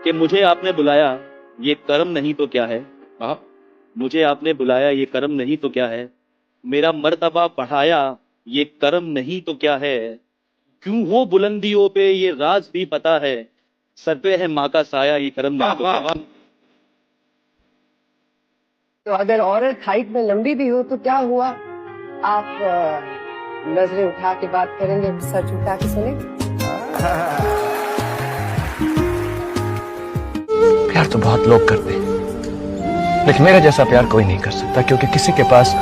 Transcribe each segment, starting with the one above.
कि मुझे आपने बुलाया ये कर्म नहीं तो क्या है। मुझे आपने बुलाया ये कर्म नहीं तो क्या है, मेरा मर्तबा बढ़ाया ये कर्म नहीं तो क्या है, क्यों हो बुलंदियों पे ये राज भी पता है, सर पे है माँ का साया ये कर्म नहीं तो क्या है। तो अगर औरत हाइट में लंबी भी हो तो क्या हुआ? आप नजरें उठा के बात करेंगे, सर झुका के सुनेंगे। प्यार तो बहुत लोग करते हैं, लेकिन मेरा जैसा प्यार कोई नहीं कर सकता, क्योंकि किसी के पास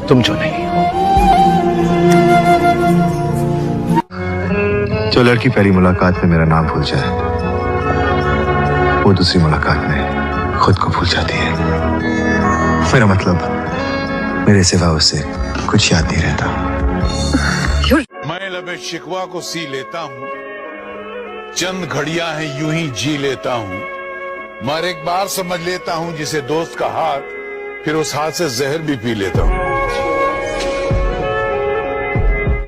तुम जो नहीं हो। जो लड़की पहली मुलाकात में मेरा नाम भूल जाए, वो दूसरी मुलाकात में खुद को भूल जाती है। मेरा मतलब मेरे सिवा उसे कुछ याद नहीं रहता। मैं लबे शिकवा को सी लेता हूँ, चंद घड़ियां हैं यूं ही जी लेता हूँ, मगर एक बार समझ लेता हूँ जिसे दोस्त का हाथ, फिर उस हाथ से जहर भी पी लेता हूँ।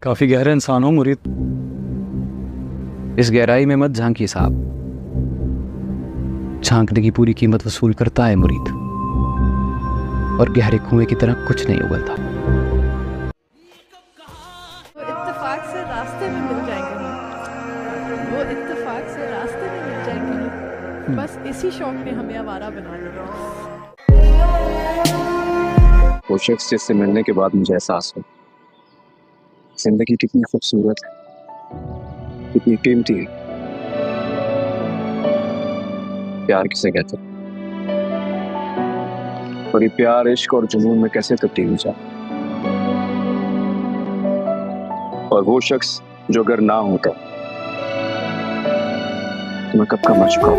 काफी गहरा इंसान हो मुरीद, इस गहराई में मत झांकी साहब, झांकने की पूरी कीमत वसूल करता है मुरीद, और गहरे कुएं की तरह कुछ नहीं उगलता। वो इत्तेफाक से रास्ते में मिल जाएंगे, वो इत्तेफाक से रास्ते में मिल जाएंगे, बस इसी शौक ने हमें आवारा बना दिया। वो शख्स जिससे मिलने के बाद मुझे एहसास हो जिंदगी कितनी खूबसूरत है, कितनी कीमती है। प्यार किसे कहते हैं, और ये प्यार इश्क और जुनून में कैसे तब्दील हो जाए। और वो शख्स जो अगर ना होता तो मैं कब का मर चुका हूं।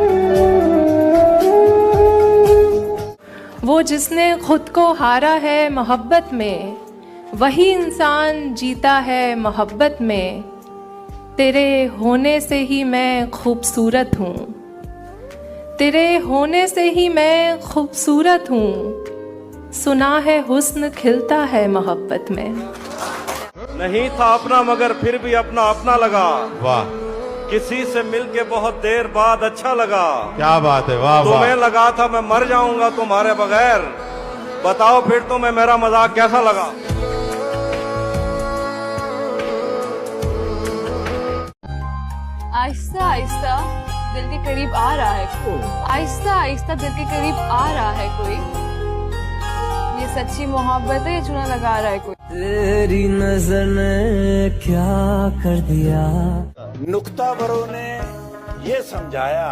वो जिसने खुद को हारा है मोहब्बत में, वही इंसान जीता है मोहब्बत में। तेरे होने से ही मैं खूबसूरत हूँ, तेरे होने से ही मैं खूबसूरत हूँ। सुना है हुस्न खिलता है मोहब्बत में। नहीं था अपना मगर फिर भी अपना अपना लगा। वाह, किसी से मिलके बहुत देर बाद अच्छा लगा। क्या बात है, वाह वाह। तुम्हें लगा था मैं मर जाऊंगा तुम्हारे बगैर, बताओ फिर तुम्हें मेरा मजाक कैसा लगा। आहिस्ता आहिस्ता दिल के करीब आ रहा है कोई, आहिस्ता आहिस्ता दिल के करीब आ रहा है कोई। ये सच्ची मोहब्बत है, ये चुना लगा रहा है कोई। तेरी नजर ने क्या कर दिया। नुक्ता बरों ने ये समझाया,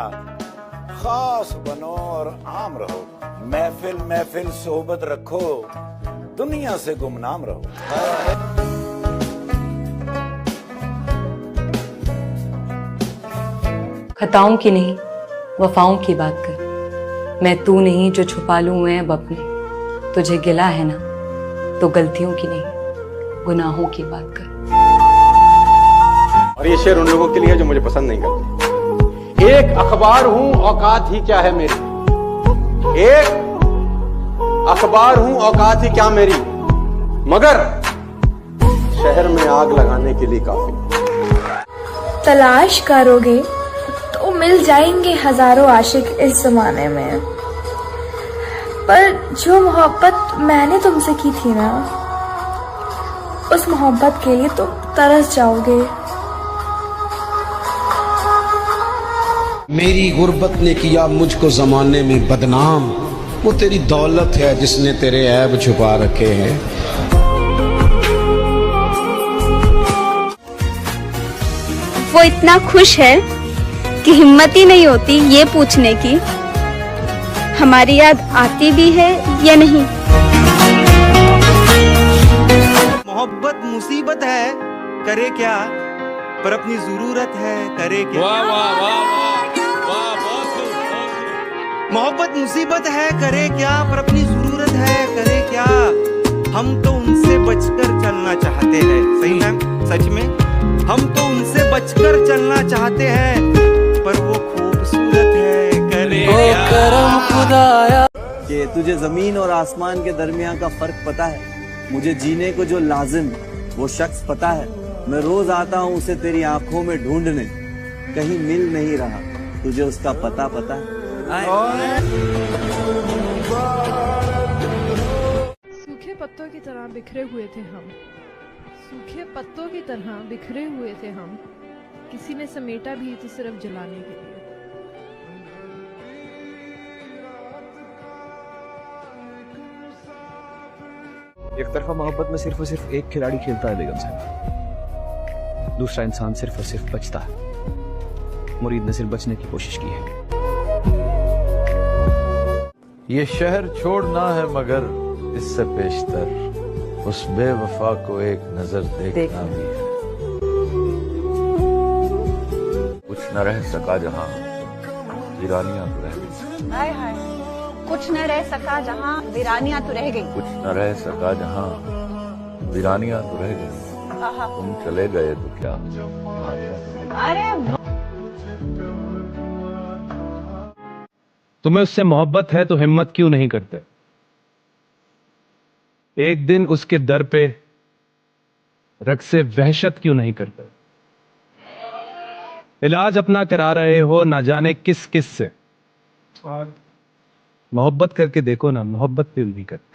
खास बनो और आम रहो, महफिल महफिल सोबत रखो, दुनिया से गुमनाम रहो। खताओं की नहीं वफाओं की बात कर, मैं तू नहीं जो छुपा लूं मैं अब अपने। तुझे गिला है ना तो गलतियों की नहीं गुनाहों की बात कर। और ये शेर उन लोगों के लिए जो मुझे पसंद नहीं करते। एक अखबार हूं औकात ही क्या है मेरी, एक अखबार हूं औकात ही क्या मेरी, मगर शहर में आग लगाने के लिए काफी। तलाश करोगे तो मिल जाएंगे हजारों आशिक इस जमाने में, पर जो मोहब्बत मैंने तुमसे की थी ना, उस मोहब्बत के लिए तुम तरस जाओगे। मेरी गुर्बत ने किया मुझको जमाने में बदनाम, वो तेरी दौलत है जिसने तेरे ऐब छुपा रखे हैं। वो इतना खुश है कि हिम्मत ही नहीं होती ये पूछने की हमारी याद आती भी है या नहीं। मोहब्बत मुसीबत है करे क्या, पर अपनी जरूरत है करे क्या। वाह वाह वाह वाह वाह, मोहब्बत मुसीबत है करे क्या, पर अपनी जरूरत है करे क्या। हम तो उनसे बचकर चलना चाहते हैं, सही है सच में, हम तो उनसे बचकर चलना चाहते हैं, पर वो खूबसूरत है करे करम खुदाया। कि तुझे जमीन और आसमान के दरमियान का फर्क पता है, मुझे जीने को जो लाजिम वो शख्स पता है। मैं रोज आता हूँ उसे तेरी आंखों में ढूंढने, कहीं मिल नहीं रहा, तुझे उसका पता है? सूखे पत्तों की तरह बिखरे हुए थे हम, सूखे पत्तों की तरह बिखरे हुए थे हम, किसी ने समेटा भी तो सिर्फ जलाने के लिए। एक तरफा मोहब्बत में सिर्फ और सिर्फ एक खिलाड़ी खेलता है बेगम साहब, दूसरा इंसान सिर्फ और सिर्फ बचता है। मुरीद ने सिर्फ बचने की कोशिश की है। ये शहर छोड़ना है मगर इससे पेशतर उस बेवफा को एक नजर देखना भी है। कुछ न रह सका जहां वीरानियां तो रह गई। हाय हाय, कुछ न रह सका जहां वीरानियां तो रह गई। कुछ न रह सका जहां वीरानियां तो रह गई। तुम चले गए तो क्या। अरे तुम्हें उससे मोहब्बत है तो हिम्मत क्यों नहीं करते? एक दिन उसके दर पे रक्से वहशत क्यों नहीं करते? इलाज अपना करा रहे हो ना जाने किस किस से, और मोहब्बत करके देखो ना, मोहब्बत क्यों नहीं करते?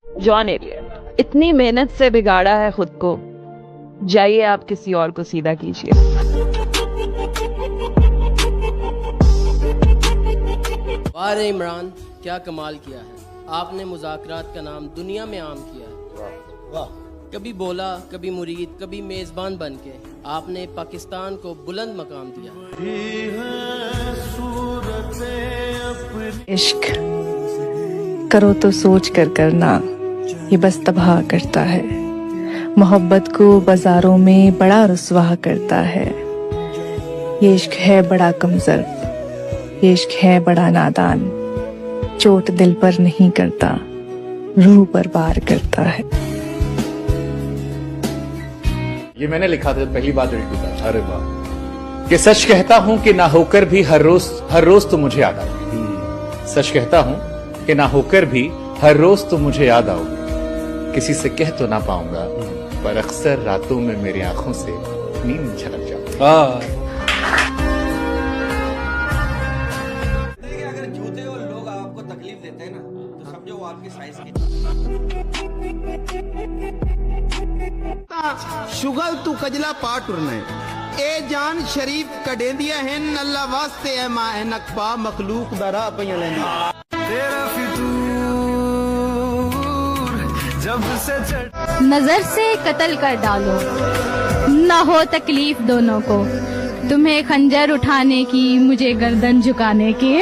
जॉन एलियट, इतनी मेहनत से बिगाड़ा है खुद को, जाइए आप किसी और को सीधा कीजिए। वाह इमरान, क्या कमाल किया है आपने, मुज़ाकरात का नाम दुनिया में आम किया है। वाह, कभी बोला, कभी मुरीद, कभी मेजबान बनके आपने पाकिस्तान को बुलंद मकाम दिया। इश्क करो तो सोच कर करना, ये बस तबाह करता है। मोहब्बत को बाजारों में बड़ा रुस्वा करता है। ये इश्क है बड़ा कमजोर, ये इश्क है बड़ा नादान, चोट दिल पर नहीं करता, रूह पर वार करता है। ये मैंने लिखा था पहली बार जो लिखा था। अरे वाह। कि सच कहता हूं कि ना होकर भी हर रोज तो मुझे याद आओ। सच कहता हूं कि ना होकर भी हर रोज तो मुझे याद आओ। किसी से कह तो ना पाऊंगा पर अक्सर रातों में मेरी आंखों से नींद झलक जाती। अगर जूते और लोग आपको तकलीफ देते हैं ना, तो समझो वो आपकी साइज की। शुगल तू कजला पाट उड़ने ए जान शरीफ कडेंदिया है नल्ला वास्ते है मां एनक पा मखलूक दरा पईयां लेंदी। तेरा फितूर जब से नजर से कत्ल कर डालो, ना हो तकलीफ दोनों को, तुम्हें खंजर उठाने की, मुझे गर्दन झुकाने की।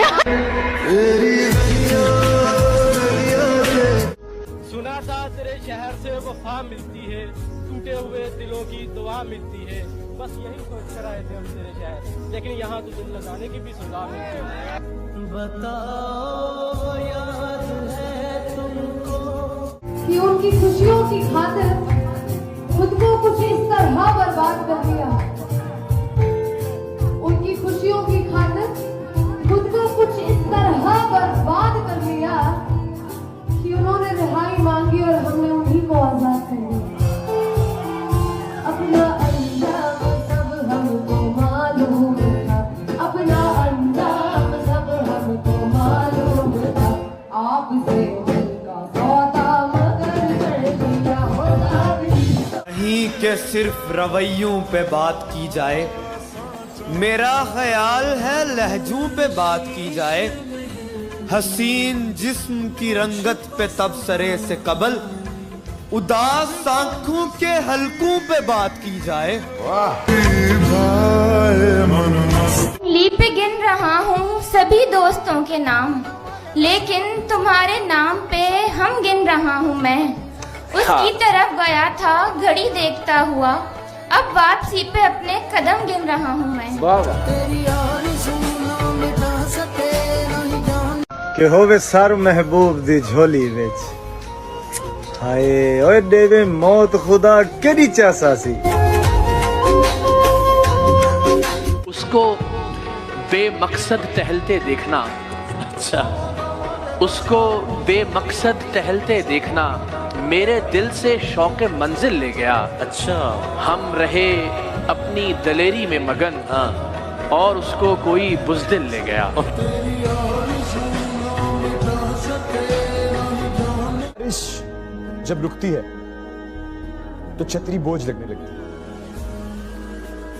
सुना था तेरे शहर से वफा मिलती है, टूटे हुए दिलों की दुआ मिलती है। बस यही सोच कर आए थे हम तेरे शहर, लेकिन यहाँ तो दिल लगाने की भी सजा मिलती है। बताओ याद है तुमको कि उनकी खुशियों की खातिर खुद को कुछ इस तरह बर्बाद कर दिया, उनकी खुशियों की खातिर खुद को कुछ इस तरह बर्बाद कर लिया कि उन्होंने रिहाई मांगी और हमने उन्हीं को आजाद कर दिया। अपना अंजाम सब हमको मालूम था, अपना अंजाम सब हमको मालूम था, आपसे दिल का सौदा मगर कर दिया होगा। नहीं के सिर्फ रवैयों पे बात की जाए, मेरा ख्याल है लहजों पे बात की जाए। हसीन जिस्म की रंगत पे तबसरे से कबल, उदास आंखों के हलकों पे बात की जाए। ली पे गिन रहा हूँ सभी दोस्तों के नाम, लेकिन तुम्हारे नाम पे हम गिन रहा हूँ मैं। उसकी तरफ गया था घड़ी देखता हुआ, अब वापसी पे अपने कदम गिन रहा हूँ मैं। कि होवे सर महबूब दी झोली विच, हाय ओए देवे मौत खुदा केड़ी चासा सी। उसको बेमकसद टहलते देखना, अच्छा, उसको बेमकसद टहलते देखना मेरे दिल से शौक़े मंजिल ले गया। अच्छा, हम रहे अपनी दलेरी में मगन, और उसको कोई बुज़दिल ले गया। बारिश जब रुकती है तो छतरी बोझ लगने लगती है।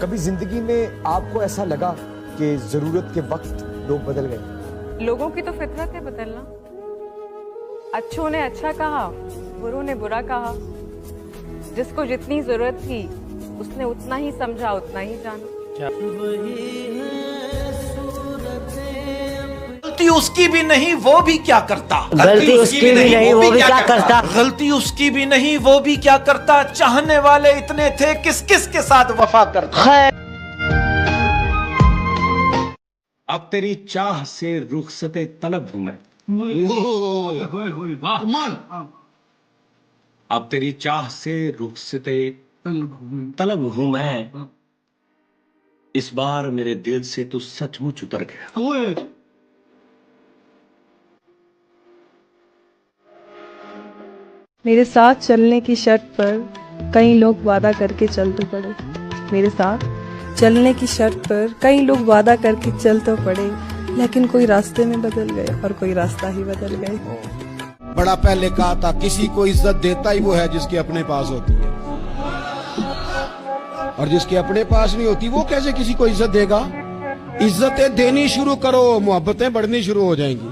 कभी जिंदगी में आपको ऐसा लगा कि जरूरत के वक्त लोग बदल गए? लोगों की तो फितरत है बदलना। अच्छों ने अच्छा कहा, बुरों ने बुरा कहा। जिसको जितनी जरूरत थी उसने उतना ही समझा, उतना ही जाना। गलती उसकी भी नहीं वो भी क्या करता, गलती उसकी भी नहीं वो भी क्या करता, गलती उसकी भी नहीं वो भी क्या करता। चाहने वाले इतने थे, किस किस के साथ वफा करता। अब तेरी चाह से रुखसते तलब हूं मैं। अब तेरी चाह से रुखसते तलब हूं मैं। इस बार मेरे दिल से तू सचमुच उतर गया। मेरे साथ चलने की शर्त पर कई लोग वादा करके चल तो पड़े। मेरे साथ चलने की शर्त पर कई लोग वादा करके चल तो पड़े, लेकिन कोई रास्ते में बदल गए और कोई रास्ता ही बदल गए। बड़ा पहले कहा था, किसी को इज्जत देता ही वो है जिसके अपने पास होती है, और जिसके अपने पास नहीं होती वो कैसे किसी को इज्जत देगा। इज्जतें देनी शुरू करो, मोहब्बतें बढ़नी शुरू हो जाएंगी।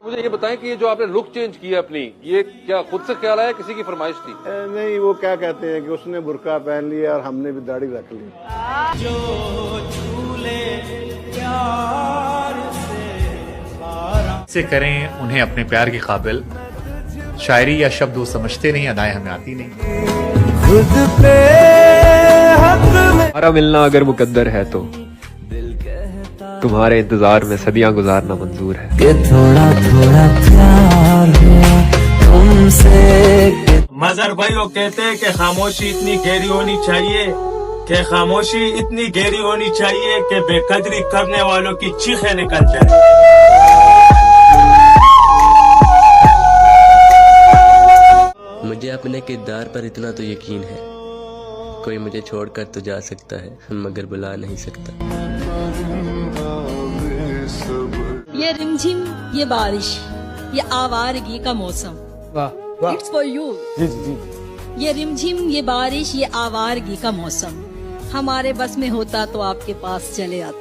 मुझे ये बताएं कि ये जो आपने लुक चेंज की है अपनी, ये क्या खुद से ख्याल आया, किसी की फरमाइश थी? नहीं, वो क्या कहते हैं कि उसने बुर्का पहन लिया और हमने भी दाढ़ी रख ली। से करें उन्हें अपने प्यार के काबिल। शायरी या शब्द वो समझते नहीं, अदाएं हमें आती नहीं। खुद पे हमारा मिलना अगर मुकद्दर है तो तुम्हारे इंतजार में सदियां गुजारना मंजूर है। कि थोड़ा थोड़ा प्यार हुआ तुमसे। मजहर भाई लोग कहते हैं कि खामोशी इतनी गहरी होनी चाहिए, कि खामोशी इतनी गहरी होनी चाहिए कि बेकदरी करने वालों की चीखें निकल जाए। मुझे अपने किरदार पर इतना तो यकीन है, कोई मुझे छोड़कर तो जा सकता है मगर बुला नहीं सकता। ये रिमझिम, ये बारिश, ये आवारगी का मौसम। वाह, इट्स फॉर यू। जी जी जी। ये रिमझिम, ये बारिश, ये आवारगी का मौसम हमारे बस में होता तो आपके पास चले आते।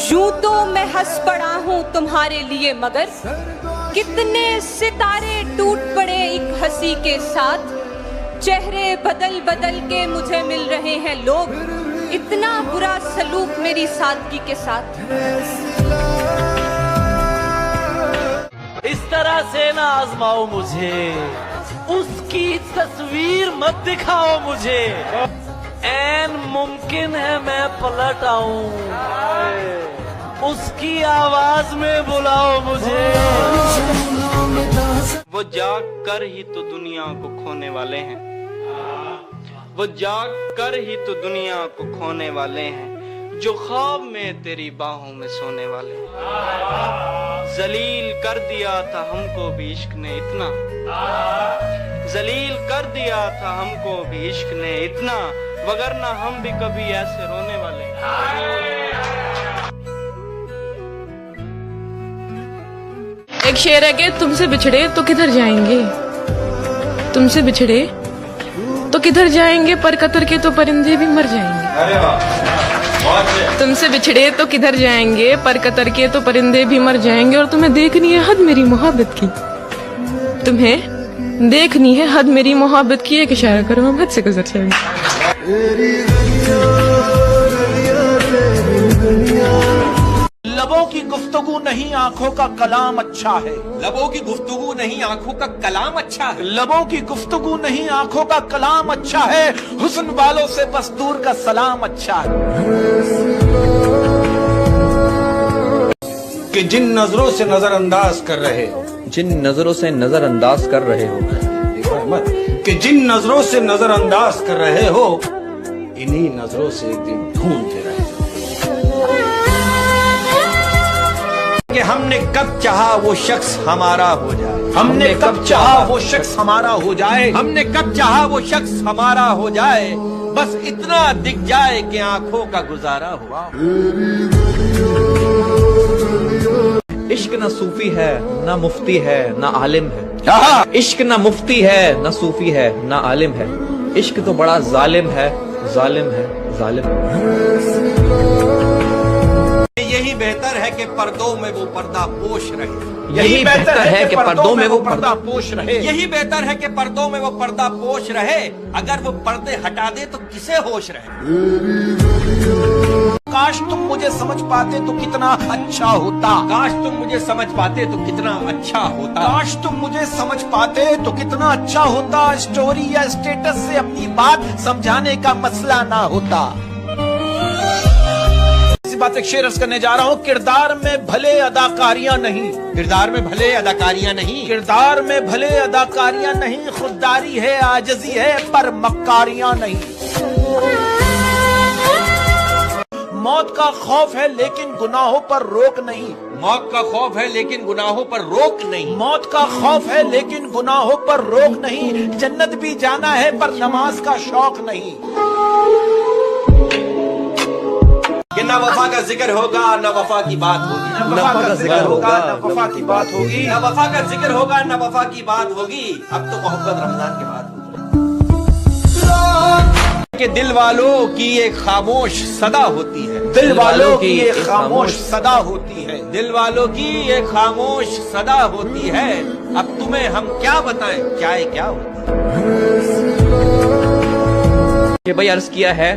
यूं तो मैं हंस पड़ा हूँ तुम्हारे लिए, मगर कितने सितारे टूट पड़े एक हंसी के साथ। चेहरे बदल बदल के मुझे मिल रहे हैं लोग, इतना बुरा सलूक मेरी सादगी के साथ। इस तरह से ना आजमाओ मुझे, उसकी तस्वीर मत दिखाओ मुझे। ऐन मुमकिन है मैं पलट आऊं, उसकी आवाज में बुलाओ मुझे। वो जाग कर ही तो दुनिया को खोने वाले हैं, वो जाग कर ही तो दुनिया को खोने वाले हैं, जो ख्वाब में तेरी बाहों में सोने वाले हैं। जलील कर दिया था हमको भी इश्क ने इतना, जलील कर दिया था हमको भी इश्क ने इतना, वगरना हम भी कभी ऐसे रोने वाले हैं। एक शेर है कि तुमसे बिछड़े तो किधर जाएंगे, तुमसे बिछड़े तो किधर जाएंगे, पर कतर के तो परिंदे भी मर जाएंगे। तुमसे बिछड़े तो किधर जाएंगे, पर कतर के तो परिंदे भी मर जाएंगे। और तुम्हें देखनी है हद मेरी मोहब्बत की, तुम्हें देखनी है हद मेरी मोहब्बत की। एक इशारा करो हम हद से गुजर जाएंगे। लबों की गुफ्तगू नहीं आंखों का कलाम अच्छा है, लबों की गुफ्तगू नहीं आंखों का कलाम अच्छा है, लबों की गुफ्तगू नहीं आंखों का कलाम अच्छा है, हुस्न वालों से बस दूर का सलाम अच्छा है। कि जिन नजरों से नजरअंदाज कर रहे हो, जिन नजरों से नजरअंदाज कर रहे हो, कि जिन नजरों से नजरअंदाज कर रहे हो, इन्हीं नजरों से एक दिन ढूंढते रहे। हमने कब चाहा वो शख्स हमारा हो जाए, हमने कब चाहा वो शख्स हमारा हो जाए, हमने कब चाहा वो शख्स हमारा हो जाए, बस इतना दिख जाए कि आंखों का गुजारा हुआ। इश्क ना सूफी है ना मुफ्ती है ना आलिम है, इश्क ना मुफ्ती है ना सूफी है ना आलिम है, इश्क तो बड़ा जालिम है, जालिम है, जालिम है। यही बेहतर है कि पर्दों में वो पर्दा पोश रहे, यही बेहतर है कि पर्दों में वो पर्दा पोश रहे, यही बेहतर है कि पर्दों में वो पर्दा पोश रहे, अगर वो पर्दे हटा दे तो किसे होश रहे। काश तुम मुझे समझ पाते तो कितना अच्छा होता, काश तुम मुझे समझ पाते तो कितना अच्छा होता, काश तुम मुझे समझ पाते तो कितना अच्छा होता, स्टोरी या स्टेटस से अपनी बात समझाने का मसला ना होता। इसी बात एक शेर अर्ज करने जा रहा हूँ, किरदार में भले अदाकारियां नहीं, किरदार में भले अदाकारियां नहीं, किरदार में भले अदाकारियां नहीं, खुददारी है आजजी है पर मक्कारियां नहीं। मौत का खौफ है लेकिन गुनाहों पर रोक नहीं, मौत का खौफ है लेकिन गुनाहों पर रोक नहीं, मौत का खौफ है लेकिन गुनाहों पर रोक नहीं, जन्नत भी जाना है पर नमाज का शौक नहीं। कि ना वफा का जिक्र होगा ना वफा की बात होगी, ना वफा का जिक्र होगा ना वफा की बात होगी, ना वफा का जिक्र होगा ना वफा की बात होगी, अब तो मोहब्बत रमजान के बाद होगी। कि दिल वालों की एक खामोश सदा होती है, दिल वालों की एक खामोश सदा होती है, दिल वालों की एक खामोश सदा होती है, अब तुम्हें हम क्या बताएं क्या होती है। कि भाई अर्ज किया है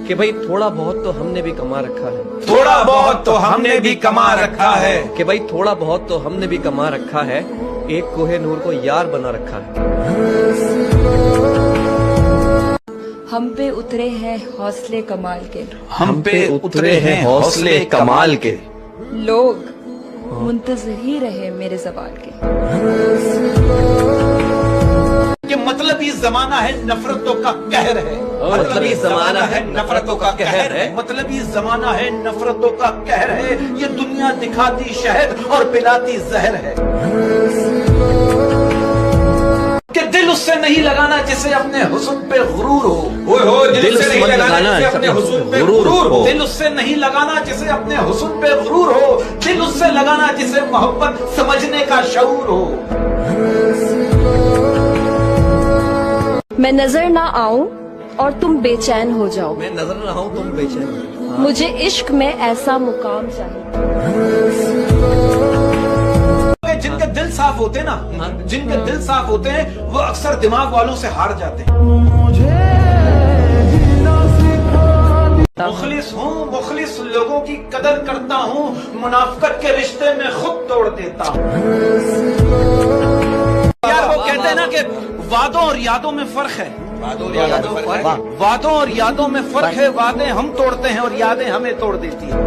कि भाई थोड़ा बहुत तो हमने भी कमा रखा है, थोड़ा बहुत तो हमने भी कमा रखा है, कि भाई थोड़ा बहुत तो हमने भी कमा रखा है, एक कोहे नूर को यार बना रखा है। हम पे उतरे हैं हौसले कमाल के, हम पे उतरे हैं हौसले कमाल के, लोग मुंतज़िर ही रहे मेरे ज़वाल के। कि मतलब ये जमाना है नफरतों का कहर है, मतलब ये जमाना है नफरतों का कहर है, मतलब ये जमाना है नफरतों का कहर है, ये दुनिया दिखाती शहद और पिलाती जहर है। कि दिल उससे नहीं लगाना जिसे अपने हुस्न पे गुरूर हो, दिल उससे नहीं लगाना जिसे अपने हुस्न पे गुरूर हो, दिल उससे नहीं लगाना जिसे अपने हुस्न पे गुरूर हो, दिल उससे लगाना जिसे मोहब्बत समझने का शऊर हो। मैं नजर ना आऊं और तुम बेचैन हो जाओ, मैं नजर ना आऊं तुम बेचैन हो, मुझे इश्क में ऐसा मुकाम चाहिए। जिनके दिल साफ होते ना, जिनके दिल साफ होते हैं वो अक्सर दिमाग वालों से हार जाते हैं। मुखलिस हूँ, मुखलिस लोगों की कदर करता हूँ, मुनाफिकत के रिश्ते में खुद तोड़ देता हूँ। यार वो कहते हैं ना कि वादों और यादों में फर्क है, वादों और यादों में फर्क है, वादे हम तोड़ते हैं और यादें हमें तोड़ देती हैं।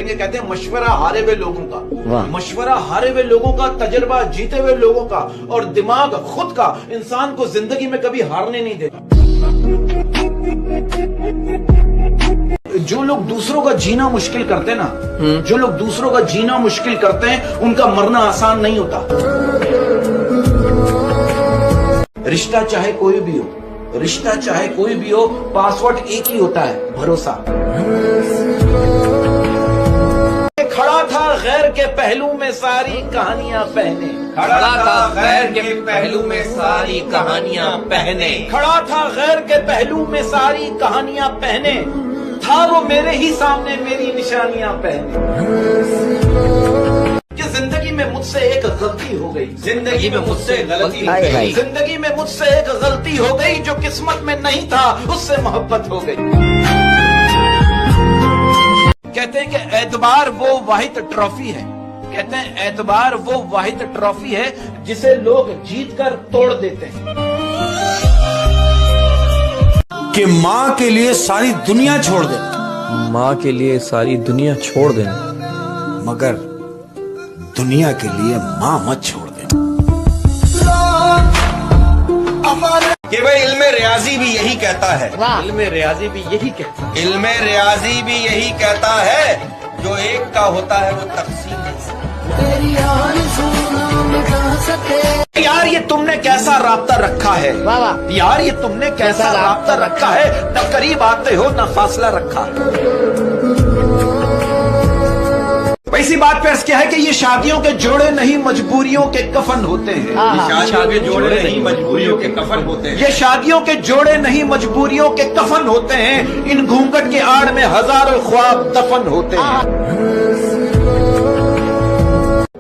कहते हैं मशवरा हारे हुए लोगों का, मशवरा हारे हुए लोगों का, तजर्बा जीते हुए लोगों का, और दिमाग खुद का इंसान को जिंदगी में कभी हारने नहीं देता। जो लोग दूसरों का जीना मुश्किल करते हैं ना, जो लोग दूसरों का जीना मुश्किल करते हैं, उनका मरना आसान नहीं होता। रिश्ता चाहे कोई भी हो, रिश्ता चाहे कोई भी हो, पासवर्ड एक ही होता है, भरोसा। खड़ा था गैर के पहलू में सारी कहानियां पहने, खड़ा था गैर के पहलू में सारी कहानियां पहने, खड़ा था गैर के पहलू में सारी कहानियां पहने, था वो मेरे ही सामने मेरी निशानियां पहने। कि जिंदगी में मुझसे एक गलती हो गई, जिंदगी में मुझसे गलती हो गई, जिंदगी में मुझसे एक गलती हो गई, जो किस्मत में नहीं था उससे मोहब्बत हो गई। कहते हैं कि एतबार वो वाहिद ट्रॉफी है, कहते हैं एतबार वो वाहिद ट्रॉफी है जिसे लोग जीत कर तोड़ देते हैं। कि माँ के लिए सारी दुनिया छोड़ दे, माँ के लिए सारी दुनिया छोड़ देना, मगर दुनिया के लिए माँ मत छोड़ देना। कि भाई इल्मे रियाजी भी यही कहता है, इल्मे रियाजी भी यही कहता है, इल्मे रियाजी भी यही कहता है जो एक का होता है वो तकसीम नहीं सकता। यार ये तुमने कैसा राब्ता रखा है, यार ये तुमने कैसा राब्ता रखा है, न करीब आते हो न फासला रखा है। इसी बात पे अर्ज क्या है कि ये शादियों के जोड़े नहीं मजबूरियों के कफन होते हैं। शादियों के जोड़े नहीं मजबूरियों के कफन होते हैं। ये शादियों के जोड़े नहीं मजबूरियों के कफन होते हैं। इन घूंघट के आड़ में हजारों ख्वाब दफन होते हैं।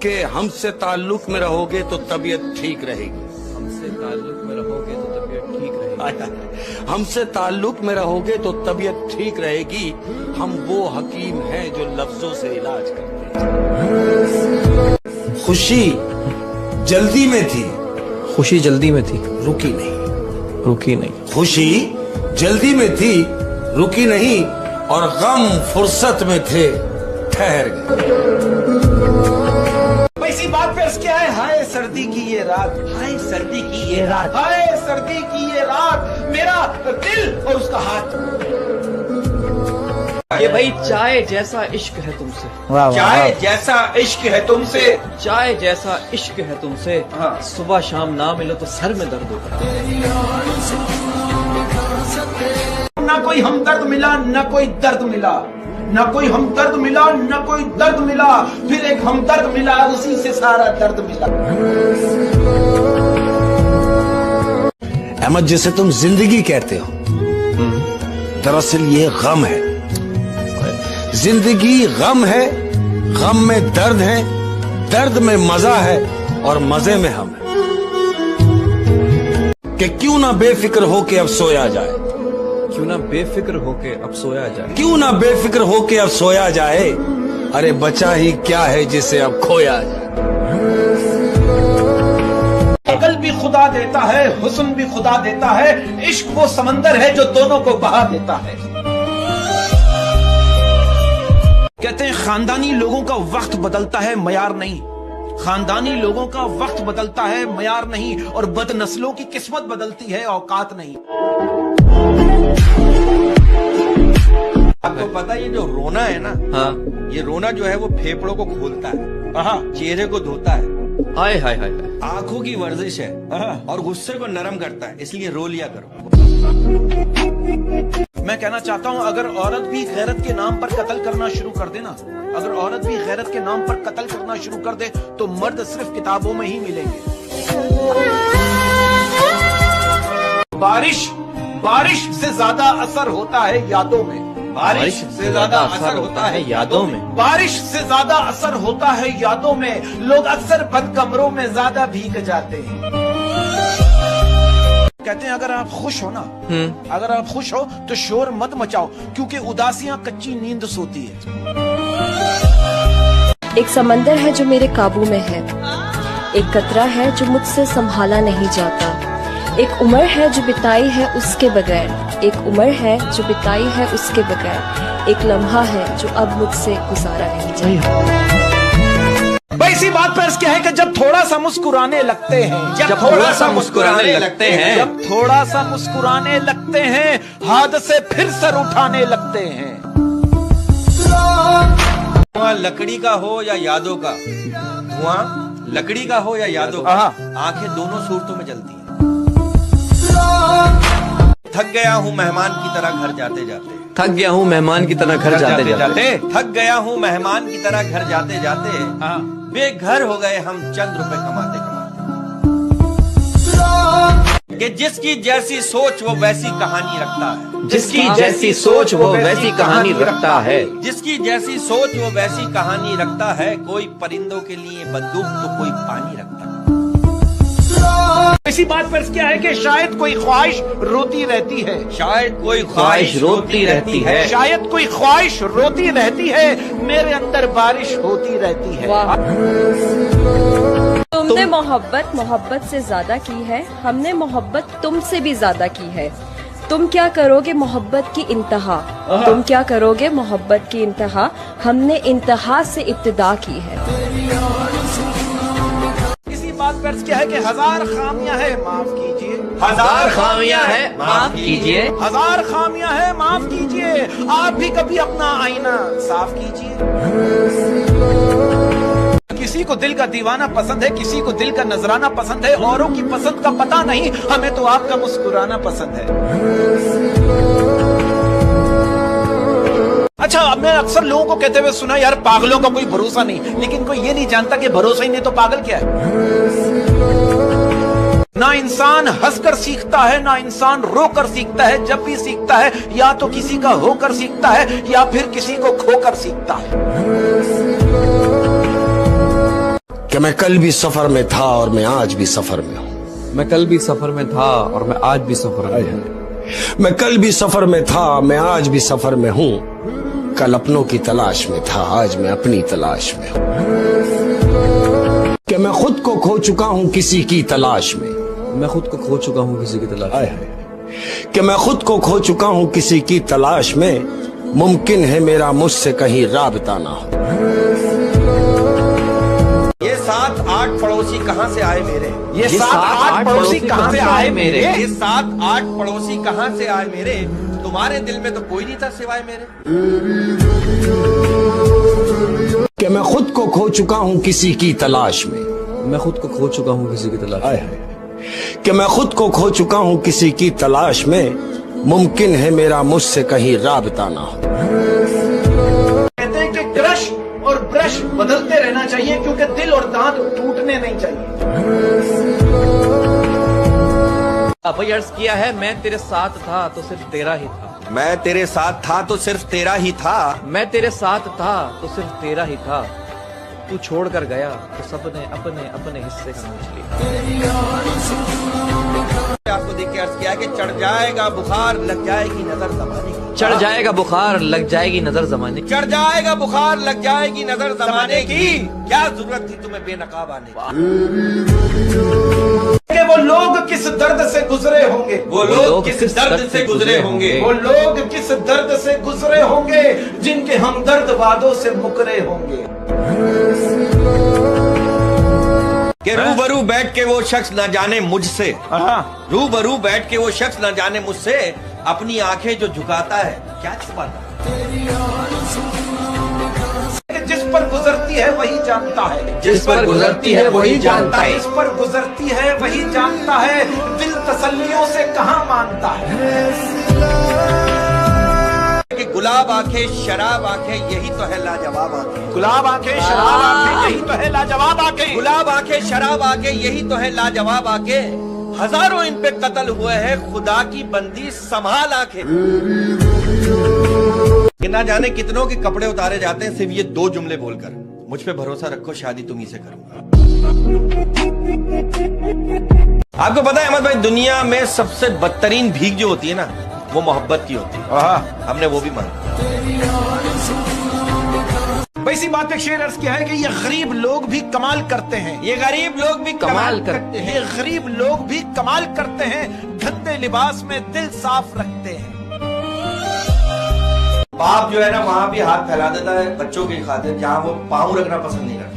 कि हमसे ताल्लुक में रहोगे तो तबीयत ठीक रहेगी। हमसे ताल्लुक में रहोगे तो तबीयत ठीक रहेगी। हमसे ताल्लुक में रहोगे तो तबीयत ठीक रहेगी। हम वो हकीम हैं जो लफ्जों से इलाज करते हैं। खुशी जल्दी में थी, खुशी जल्दी में थी, रुकी नहीं, रुकी नहीं। खुशी जल्दी में थी, रुकी नहीं, और गम फुर्सत में थे, ठहर गए। इसी बात पे क्या है, हाय सर्दी की ये रात, हाय सर्दी की ये रात, हाय सर्दी की ये रात, मेरा दिल और उसका हाथ। ये भाई चाय जैसा इश्क है तुमसे, चाय जैसा इश्क है तुमसे, चाय जैसा इश्क है तुमसे। सुबह शाम ना मिलो तो सर में दर्द होता है। ना कोई हमदर्द मिला, ना कोई दर्द मिला, ना कोई हमदर्द मिला, ना कोई दर्द मिला, फिर एक हमदर्द मिला, उसी से सारा दर्द मिला। अहमद, जिसे तुम जिंदगी कहते हो, दरअसल ये गम है। जिंदगी गम है, गम में दर्द है, दर्द में मजा है, और मजे में हम है। कि क्यों ना बेफिक्र होके अब सोया जाए, क्यों ना बेफिक्र होके अब सोया जाए, क्यों ना बेफिक्र होके अब सोया जाए। अरे बचा ही क्या है जिसे अब खोया जाए। अकल भी खुदा देता है, हुस्न भी खुदा देता है, इश्क वो समंदर है जो दोनों को बहा देता है। कहते हैं खानदानी लोगों का वक्त बदलता है, मयार नहीं। खानदानी लोगों का वक्त बदलता है, मयार नहीं, और बदनस्लों की किस्मत बदलती है, औकात नहीं। आपको पता है ये जो रोना है ना, हाँ, ये रोना जो है वो फेफड़ों को खोलता है, चेहरे को धोता है, हाय हाय हाय, आंखों की वर्जिश है, और गुस्से को नरम करता है, इसलिए रो लिया करो। मैं कहना चाहता हूँ, अगर औरत भी गैरत के नाम पर कत्ल करना शुरू कर दे ना, अगर औरत भी गैरत के नाम पर कत्ल करना शुरू कर दे, तो मर्द सिर्फ किताबों में ही मिलेंगे। बारिश से ज्यादा असर होता है यादों में, बारिश से ज्यादा असर होता है यादों में, बारिश से ज्यादा असर होता है यादों में। लोग अक्सर बंद कमरों में ज्यादा भीग जाते हैं। कहते हैं अगर आप खुश हो ना, अगर आप खुश हो तो शोर मत मचाओ, क्योंकि उदासियां कच्ची नींद सोती है। एक समंदर है जो मेरे काबू में है, एक कतरा है जो मुझसे संभाला नहीं जाता, एक उम्र है जो बिताई है उसके बगैर, एक उम्र है जो बिताई है उसके बगैर, एक लम्हा है जो अब मुझसे गुजारा नहीं जाता। भाई इसी बात पर क्या है कि जब थोड़ा सा मुस्कुराने लगते हैं, जब थोड़ा सा मुस्कुराने लगते हैं, जब थोड़ा सा मुस्कुराने लगते हैं, हादसे फिर सर उठाने लगते हैं। धुआं लकड़ी का हो या यादों का, धुआं लकड़ी का हो या यादों का, आंखें दोनों सूरतों में जलती हैं। थक गया हूँ मेहमान की तरह घर जाते जाते, थक गया हूँ मेहमान की तरह घर जाते जाते, थक गया हूँ मेहमान की तरह घर जाते जाते, बेघर हो गए हम चंद रुपए कमाते कमाते। कि जिसकी जैसी सोच वो वैसी कहानी रखता है, जिसकी जैसी सोच वो वैसी कहानी रखता है, जिसकी जैसी सोच वो वैसी कहानी रखता है। कोई परिंदों के लिए बंदूक तो कोई पानी रखता है। इसी बात पर क्या है कि शायद कोई ख्वाहिश रोती रहती है, शायद कोई ख्वाहिश रोती रहती है, शायद कोई ख्वाहिश रोती रहती है, मेरे अंदर बारिश होती रहती है। तुमने मोहब्बत से ज्यादा की है, हमने मोहब्बत तुमसे भी ज्यादा की है। तुम क्या करोगे मोहब्बत की इंतहा, तुम क्या करोगे मोहब्बत की इंतहा, हमने इंतहा से इब्तिदा की है। बात पे अर्ज किया है कि हजार खामियां है माफ कीजिए, हजार खामियां है माफ कीजिए, हजार खामियां है माफ कीजिए, आप भी कभी अपना आईना साफ कीजिए। किसी को दिल का दीवाना पसंद है, किसी को दिल का नजराना पसंद है, औरों की पसंद का पता नहीं, हमें तो आपका मुस्कुराना पसंद है। अच्छा, अब मैं अक्सर लोगों को कहते हुए सुना, यार पागलों का कोई भरोसा नहीं, लेकिन कोई ये नहीं जानता कि भरोसा ही नहीं तो पागल क्या है। ना इंसान हंसकर सीखता है, ना इंसान रोकर सीखता है, जब भी सीखता है या तो किसी का होकर सीखता है या फिर किसी को खोकर सीखता है। कि मैं कल भी सफर में था और मैं आज भी सफर में हूँ। मैं कल भी सफर में था और मैं आज भी सफर में हूँ। मैं कल भी सफर में था, मैं आज भी सफर में हूँ। कल अपनों की तलाश में था, आज मैं अपनी तलाश में हूँ। कि मैं खुद को खो चुका हूँ किसी की तलाश में। मैं खुद को खो चुका हूँ किसी की तलाश में। कि मैं खुद को खो चुका हूँ किसी की तलाश में। मुमकिन है मेरा मुझसे कहीं राबता ना हो। ये 7-8 पड़ोसी कहाँ से आए मेरे? ये 7-8 पड़ोसी कहाँ से आए मेरे? ये 7-8 पड़ोसी कहाँ से आए मेरे? तुम्हारे दिल में तो कोई नहीं था सिवाय मेरे। कि मैं खुद को खो चुका हूँ किसी की तलाश में। मैं खुद को खो चुका हूँ किसी की तलाश में। कि मैं खुद को खो चुका हूँ किसी की तलाश में। मुमकिन है मेरा मुझसे कहीं राबता ना हो। कहते हैं कि क्रश और ब्रश बदलते रहना चाहिए, क्योंकि दिल और दांत टूटने नहीं चाहिए। अब अर्ज किया है, मैं तेरे साथ था तो सिर्फ तेरा ही था। मैं तेरे साथ था तो सिर्फ तेरा ही था। मैं तेरे साथ था तो सिर्फ तेरा ही था। तू छोड़ कर गया तो सबने अपने अपने हिस्से का नोच लिया। आपको देख के अर्ज किया कि चढ़ जाएगा बुखार, लग जाएगी नजर जमाने की। चढ़ जाएगा बुखार, लग जाएगी नजर जमाने की। चढ़ जाएगा बुखार, लग जाएगी नजर जमाने की। क्या जरूरत थी तुम्हें बेनकाब आने की? कि वो लोग किस दर्द से गुजरे होंगे, वो लोग किस दर्द से गुजरे होंगे, वो लोग किस दर्द से गुजरे होंगे, जिनके हमदर्द वादों से मुकरे होंगे। कि रूबरू बैठ के वो शख्स न जाने मुझसे, रूबरू बैठ के वो शख्स न जाने मुझसे अपनी आंखें जो झुकाता है क्या छुपाता है। जिस पर गुजरती है वही जानता है, जिस पर गुजरती है वही जानता है, जिस पर गुजरती है वही जानता है। दिल तसल्लियों से कहाँ मानता है। कि गुलाब आंखें शराब आंखें यही तो है लाजवाब आंखें। गुलाब आंखें शराब आंखें यही तो है लाजवाब आंखें। गुलाब आंखें शराब आंखें यही तो है लाजवाब आंखें। हजारों इन पे कत्ल हुए हैं, खुदा की बंदी संभाल आंखें। कि ना जाने कितनों के कपड़े उतारे जाते हैं सिर्फ ये 2 जुमले बोलकर, मुझ पे भरोसा रखो शादी तुम ही से करूंगा। आपको पता है अहमद भाई, दुनिया में सबसे बदतरीन भीख जो होती है ना, वो मोहब्बत की होती है। हमने वो भी माना। इसी बात पे शेर अर्ज किया है कि ये गरीब लोग भी कमाल करते हैं, ये गरीब लोग भी कमाल करते हैं, ये गरीब लोग भी कमाल करते हैं। गंदे लिबास में दिल साफ रखते हैं। बाप जो है ना वहां भी हाथ फैला देता है बच्चों की खातिर जहां वो पाँव रखना पसंद नहीं करता।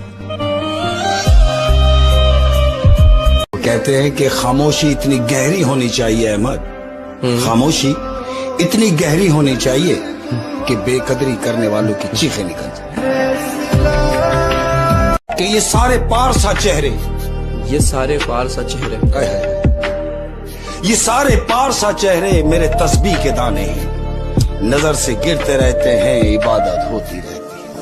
कहते हैं कि खामोशी इतनी गहरी होनी चाहिए अहमद, खामोशी इतनी गहरी होनी चाहिए कि बेकदरी करने वालों की चीखें निकल जाए। कि ये सारे पारसा चेहरे, ये सारे पारसा चेहरे, ये सारे पारसा चेहरे मेरे तस्बीह के दाने हैं। नजर से गिरते रहते हैं, इबादत होती रहती है।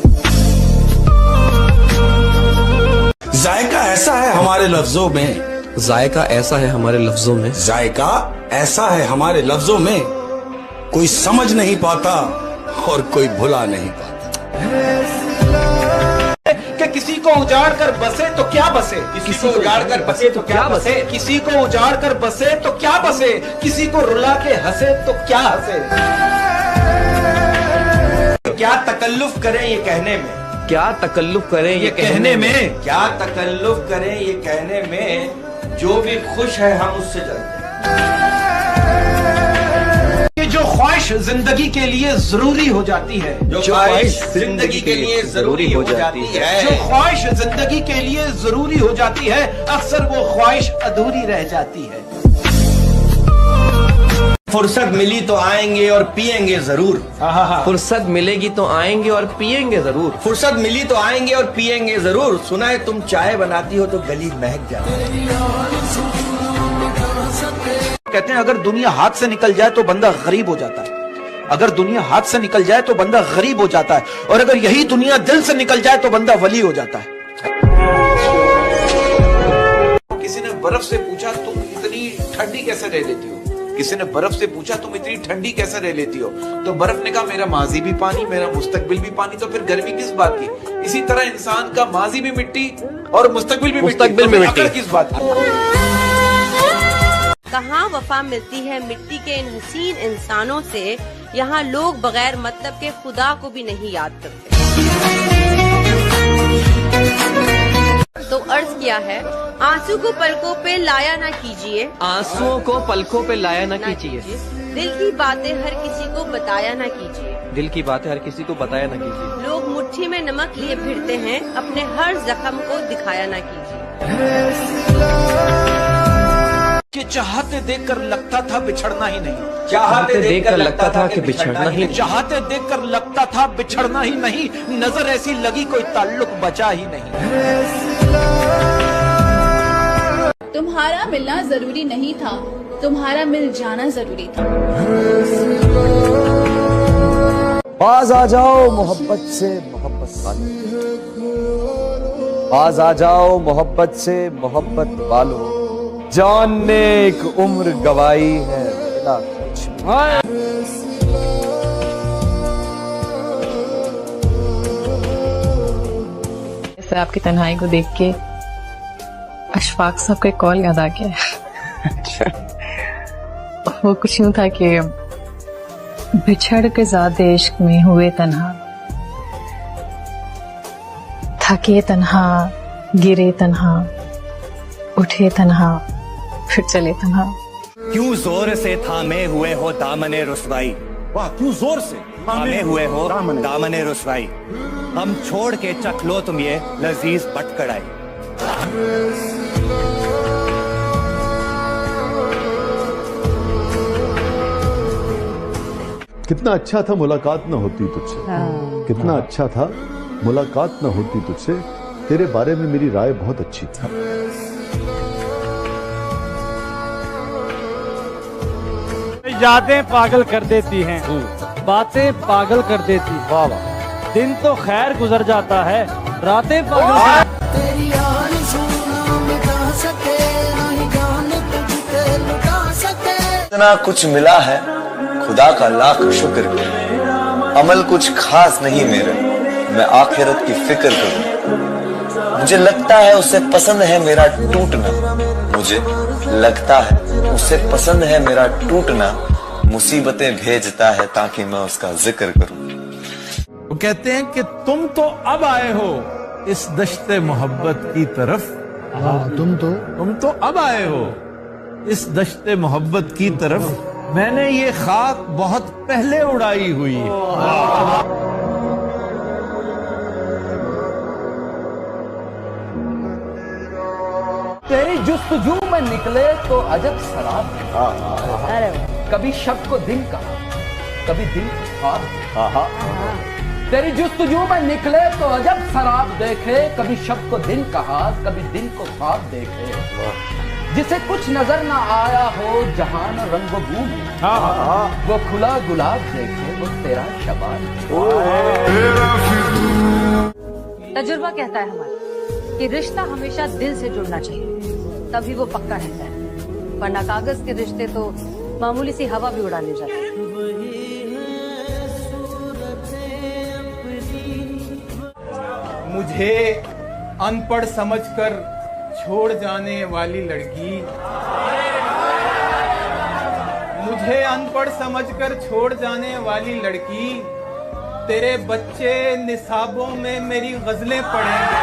जायका ऐसा है हमारे लफ्जों में, जायका ऐसा है हमारे लफ्जों में, जायका ऐसा है हमारे लफ्जों में। कोई समझ नहीं पाता और कोई भुला नहीं पाता। कि किसी को उजाड़ कर बसे तो क्या बसे, किसी को उजाड़ कर बसे तो क्या बसे, किसी को उजाड़ कर बसे तो क्या बसे, किसी को रुला के हंसे तो क्या हंसे। क्या तकल्लुफ करें ये कहने में, क्या तकल्लुफ करें ये कहने में, क्या तकल्लुफ करें ये कहने में, जो भी खुश है हम उससे जलते हैं। जो ख्वाहिश जिंदगी के लिए जरूरी हो जाती है, जो ख्वाहिश जिंदगी के लिए जरूरी हो जाती है, जो ख्वाहिश जिंदगी के लिए जरूरी हो जाती है, अक्सर वो ख्वाहिश अधूरी रह जाती है। फुर्सत मिली तो आएंगे और पिएंगे जरूर। फुर्सत मिलेगी तो आएंगे और पिएंगे जरूर। फुर्सत मिली तो आएंगे और पिएंगे जरूर। सुना है तुम चाय बनाती हो तो गली महक जाती है। कहते हैं अगर दुनिया हाथ से निकल जाए तो बंदा गरीब हो जाता है। अगर दुनिया हाथ से निकल जाए तो बंदा गरीब हो जाता है, और अगर यही दुनिया दिल से निकल जाए तो बंदा वली हो जाता है। किसी ने बर्फ से पूछा तुम इतनी ठंडी कैसे रह लेती हो? किसी ने बर्फ से पूछा तुम इतनी ठंडी कैसे रह लेती हो? तो बर्फ ने कहा मेरा माजी भी पानी, मेरा मुस्तकबिल भी पानी, तो फिर गर्मी किस बात की? इसी तरह इंसान का माजी भी मिट्टी और मुस्तकबिल भी मिट्टी, किस बात की? कहाँ वफा मिलती है मिट्टी के इन हसीन इंसानों से, यहाँ लोग बगैर मतलब के खुदा को भी नहीं याद करते। तो अर्ज किया है, आंसू को पलकों पे लाया ना कीजिए, आंसुओं को पलकों पे लाया ना कीजिए, दिल की बातें हर किसी को बताया ना कीजिए, दिल की बातें हर किसी को बताया ना कीजिए। लोग मुट्ठी में नमक लिए फिरते हैं, अपने हर जख्म को दिखाया ना कीजिए। कि चाहते देखकर लगता था बिछड़ना ही नहीं, चाहते देखकर लगता था कि बिछड़ना ही नहीं, चाहते देखकर लगता था बिछड़ना ही नहीं, नजर ऐसी लगी कोई ताल्लुक बचा ही नहीं। तुम्हारा मिलना जरूरी नहीं था, तुम्हारा मिल जाना जरूरी था। बाज आ जाओ मोहब्बत से मोहब्बत वालों, बाज आ जाओ मोहब्बत से मोहब्बत वालों, जान ने एक उम्र गवाई है बिना कुछ। आपकी तन्हाई को देख के अशफाक साहब का कॉल याद आ गया। वो कुछ यूं था कि बिछड़ के ज़्यादा इश्क में हुए तन्हा, थके तन्हा, गिरे तन्हा, उठे तन्हा, फिर चले तन्हा। क्यों जोर से थामे हुए हो दामने रुसवाई, वाह क्यों जोर से थामे हुए हो दामने रुसवाई, हम छोड़ के चख लो तुम ये लजीज बट कड़ाई। कितना अच्छा था मुलाकात न होती तुझसे, कितना अच्छा था मुलाकात न होती तुझसे, तेरे बारे में मेरी राय बहुत अच्छी थी। यादें पागल कर देती हैं, बातें पागल कर देती हैं। वाह वाह। दिन तो खैर गुजर जाता है, रातें पागल। इतना कुछ मिला है खुदा का लाख शुक्र करूं, अमल कुछ खास नहीं मेरा, मैं आखिरत की फिक्र करूं। मुझे लगता है उसे पसंद है मेरा टूटना, मुझे लगता है उसे पसंद है मेरा टूटना, मुसीबतें भेजता है ताकि मैं उसका जिक्र करूं। वो कहते हैं कि तुम तो अब आए हो इस दश्ते मोहब्बत की तरफ। तुम तो अब आए हो इस दश्ते मोहब्बत की तरफ, मैंने ये खाक बहुत पहले उड़ाई हुई है। तेरी जुस्तजू में निकले तो अजब शराब, कभी शब को दिन कहा, कभी दिन को ख्वाब। तेरी जुस्तजू में निकले तो अजब शराब देखे, कभी शब को दिन कहा, कभी दिन को ख्वाब देखे। जिसे कुछ नजर ना आया हो जहान रंग बू में, वो खुला गुलाब देखे, वो तेरा शबाब। तजुर्बा कहता है हमारा कि रिश्ता हमेशा दिल से जुड़ना चाहिए, तभी वो पक्का रहता है, वरना कागज के रिश्ते तो मामूली सी हवा भी उड़ा ले जाते हैं। मुझे अनपढ़ समझकर छोड़ जाने वाली लड़की, मुझे अनपढ़ समझकर छोड़ जाने वाली लड़की, तेरे बच्चे निसाबों में मेरी गजलें पढ़ेंगे।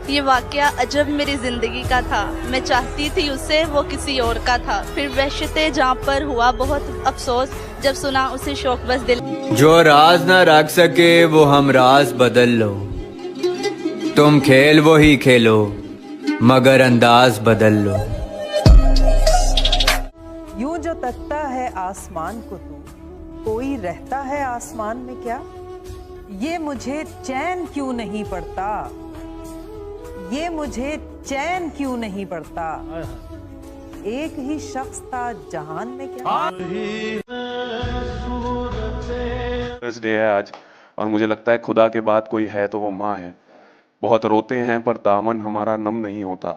ये वाकया अजब मेरी जिंदगी का था। मैं चाहती थी उससे, वो किसी और का था। फिर वहशते जहाँ पर हुआ बहुत अफसोस, जब सुना उसे शौक बस दिल। जो राज ना रख सके वो हम राज बदल लो, तुम खेल वो ही खेलो मगर अंदाज बदल लो। यूं जो तकता है आसमान को तू, कोई रहता है आसमान में क्या? ये मुझे चैन क्यों नहीं पड़ता, ये मुझे चैन क्यों नहीं पड़ता। एक ही शख्स था जहान में क्या। डे है आज, और मुझे लगता है खुदा के बाद कोई है तो वो माँ है। बहुत रोते हैं पर दामन हमारा नम नहीं होता,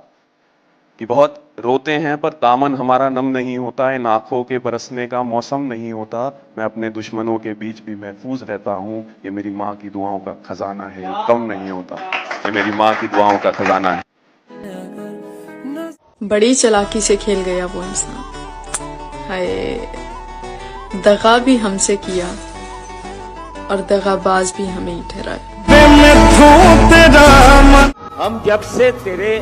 कि बहुत रोते हैं पर दामन हमारा नम नहीं होता, इन आंखों के बरसने का मौसम नहीं होता। मैं अपने दुश्मनों के बीच भी महफूज रहता हूँ, ये मेरी माँ की दुआओं का खजाना है, ये कम नहीं होता। ये मेरी माँ की दुआओं का खजाना है। बड़ी चालाकी से खेल गया वो इंसान, हाय दगा भी हमसे किया और दगाबाज भी हमें ही ठहराया। हम जब से तेरे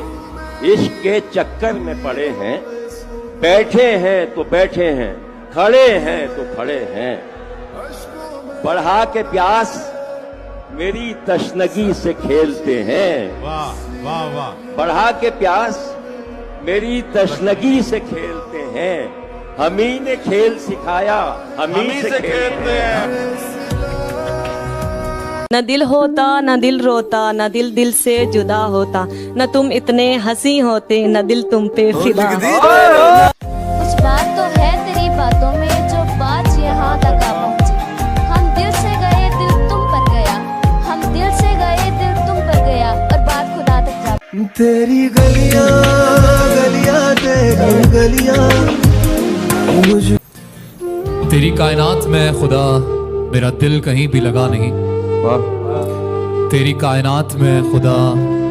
इश्क के चक्कर में पड़े हैं, बैठे हैं तो बैठे हैं, खड़े हैं तो खड़े हैं। बढ़ा के प्यास मेरी तशनगी से खेलते हैं। वाह वाह वाह। बढ़ा के प्यास मेरी तशनगी से खेलते हैं। हम ही ने खेल सिखाया, हम ही से खेलते हैं। न दिल होता न दिल रोता, न दिल दिल से जुदा होता, न तुम इतने हंसी होते, न दिल तुम पे फिदा होता। कुछ बात तो है तेरी बातों में, जो बात यहाँ तक आ पहुँची। हम दिल से गए दिल तुम पर गया, हम दिल से गए दिल तुम पर गया, और बात खुदा तक जा। तेरी गलियां गलियां तेरी गलियां, तेरी कायनात में खुदा मेरा दिल कहीं भी लगा नहीं। तेरी कायनात में खुदा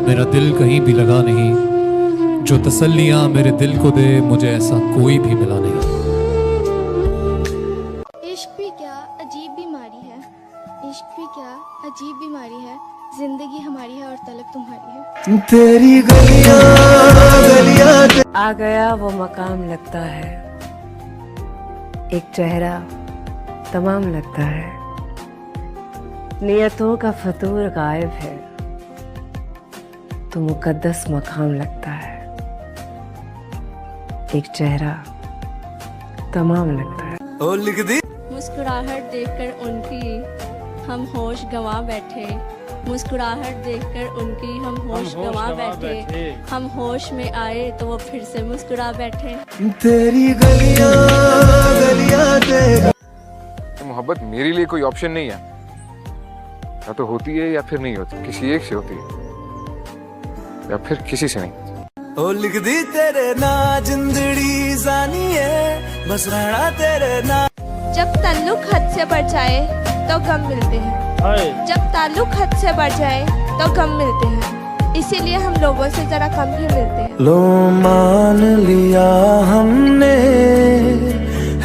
मेरा दिल कहीं भी लगा नहीं, जो तसल्लियां मेरे दिल को दे मुझे ऐसा कोई भी मिला नहीं। इश्क भी क्या अजीब बीमारी है, इश्क भी क्या अजीब बीमारी है, जिंदगी हमारी है और तलब तुम्हारी है। तेरी गलियां गलियां। आ गया वो मकाम लगता है, एक चेहरा तमाम लगता है, नियतों का फतूर गायब है, तो मुकद्दस मकाम लगता है, एक चेहरा तमाम लगता है। ओ लिख दी। मुस्कुराहट देखकर उनकी हम होश गंवा बैठे, मुस्कुराहट देखकर उनकी हम होश गंवा बैठे, हम होश में आए तो वो फिर से मुस्कुरा बैठे। तेरी गलियां गलियां तेरी। मोहब्बत मेरे लिए कोई ऑप्शन नहीं है, या तो होती है या फिर नहीं होती, किसी एक से होती है या फिर किसी से नहीं। ओ लिख दी तेरे ना जिंदड़ी जानी है, बस रहना तेरे ना। जब ताल्लुक हद से बढ़ जाए तो गम मिलते हैं, जब ताल्लुक हद से बढ़ जाए तो गम मिलते हैं, इसीलिए हम लोगों से जरा कम ही मिलते हैं। लो मान लिया हमने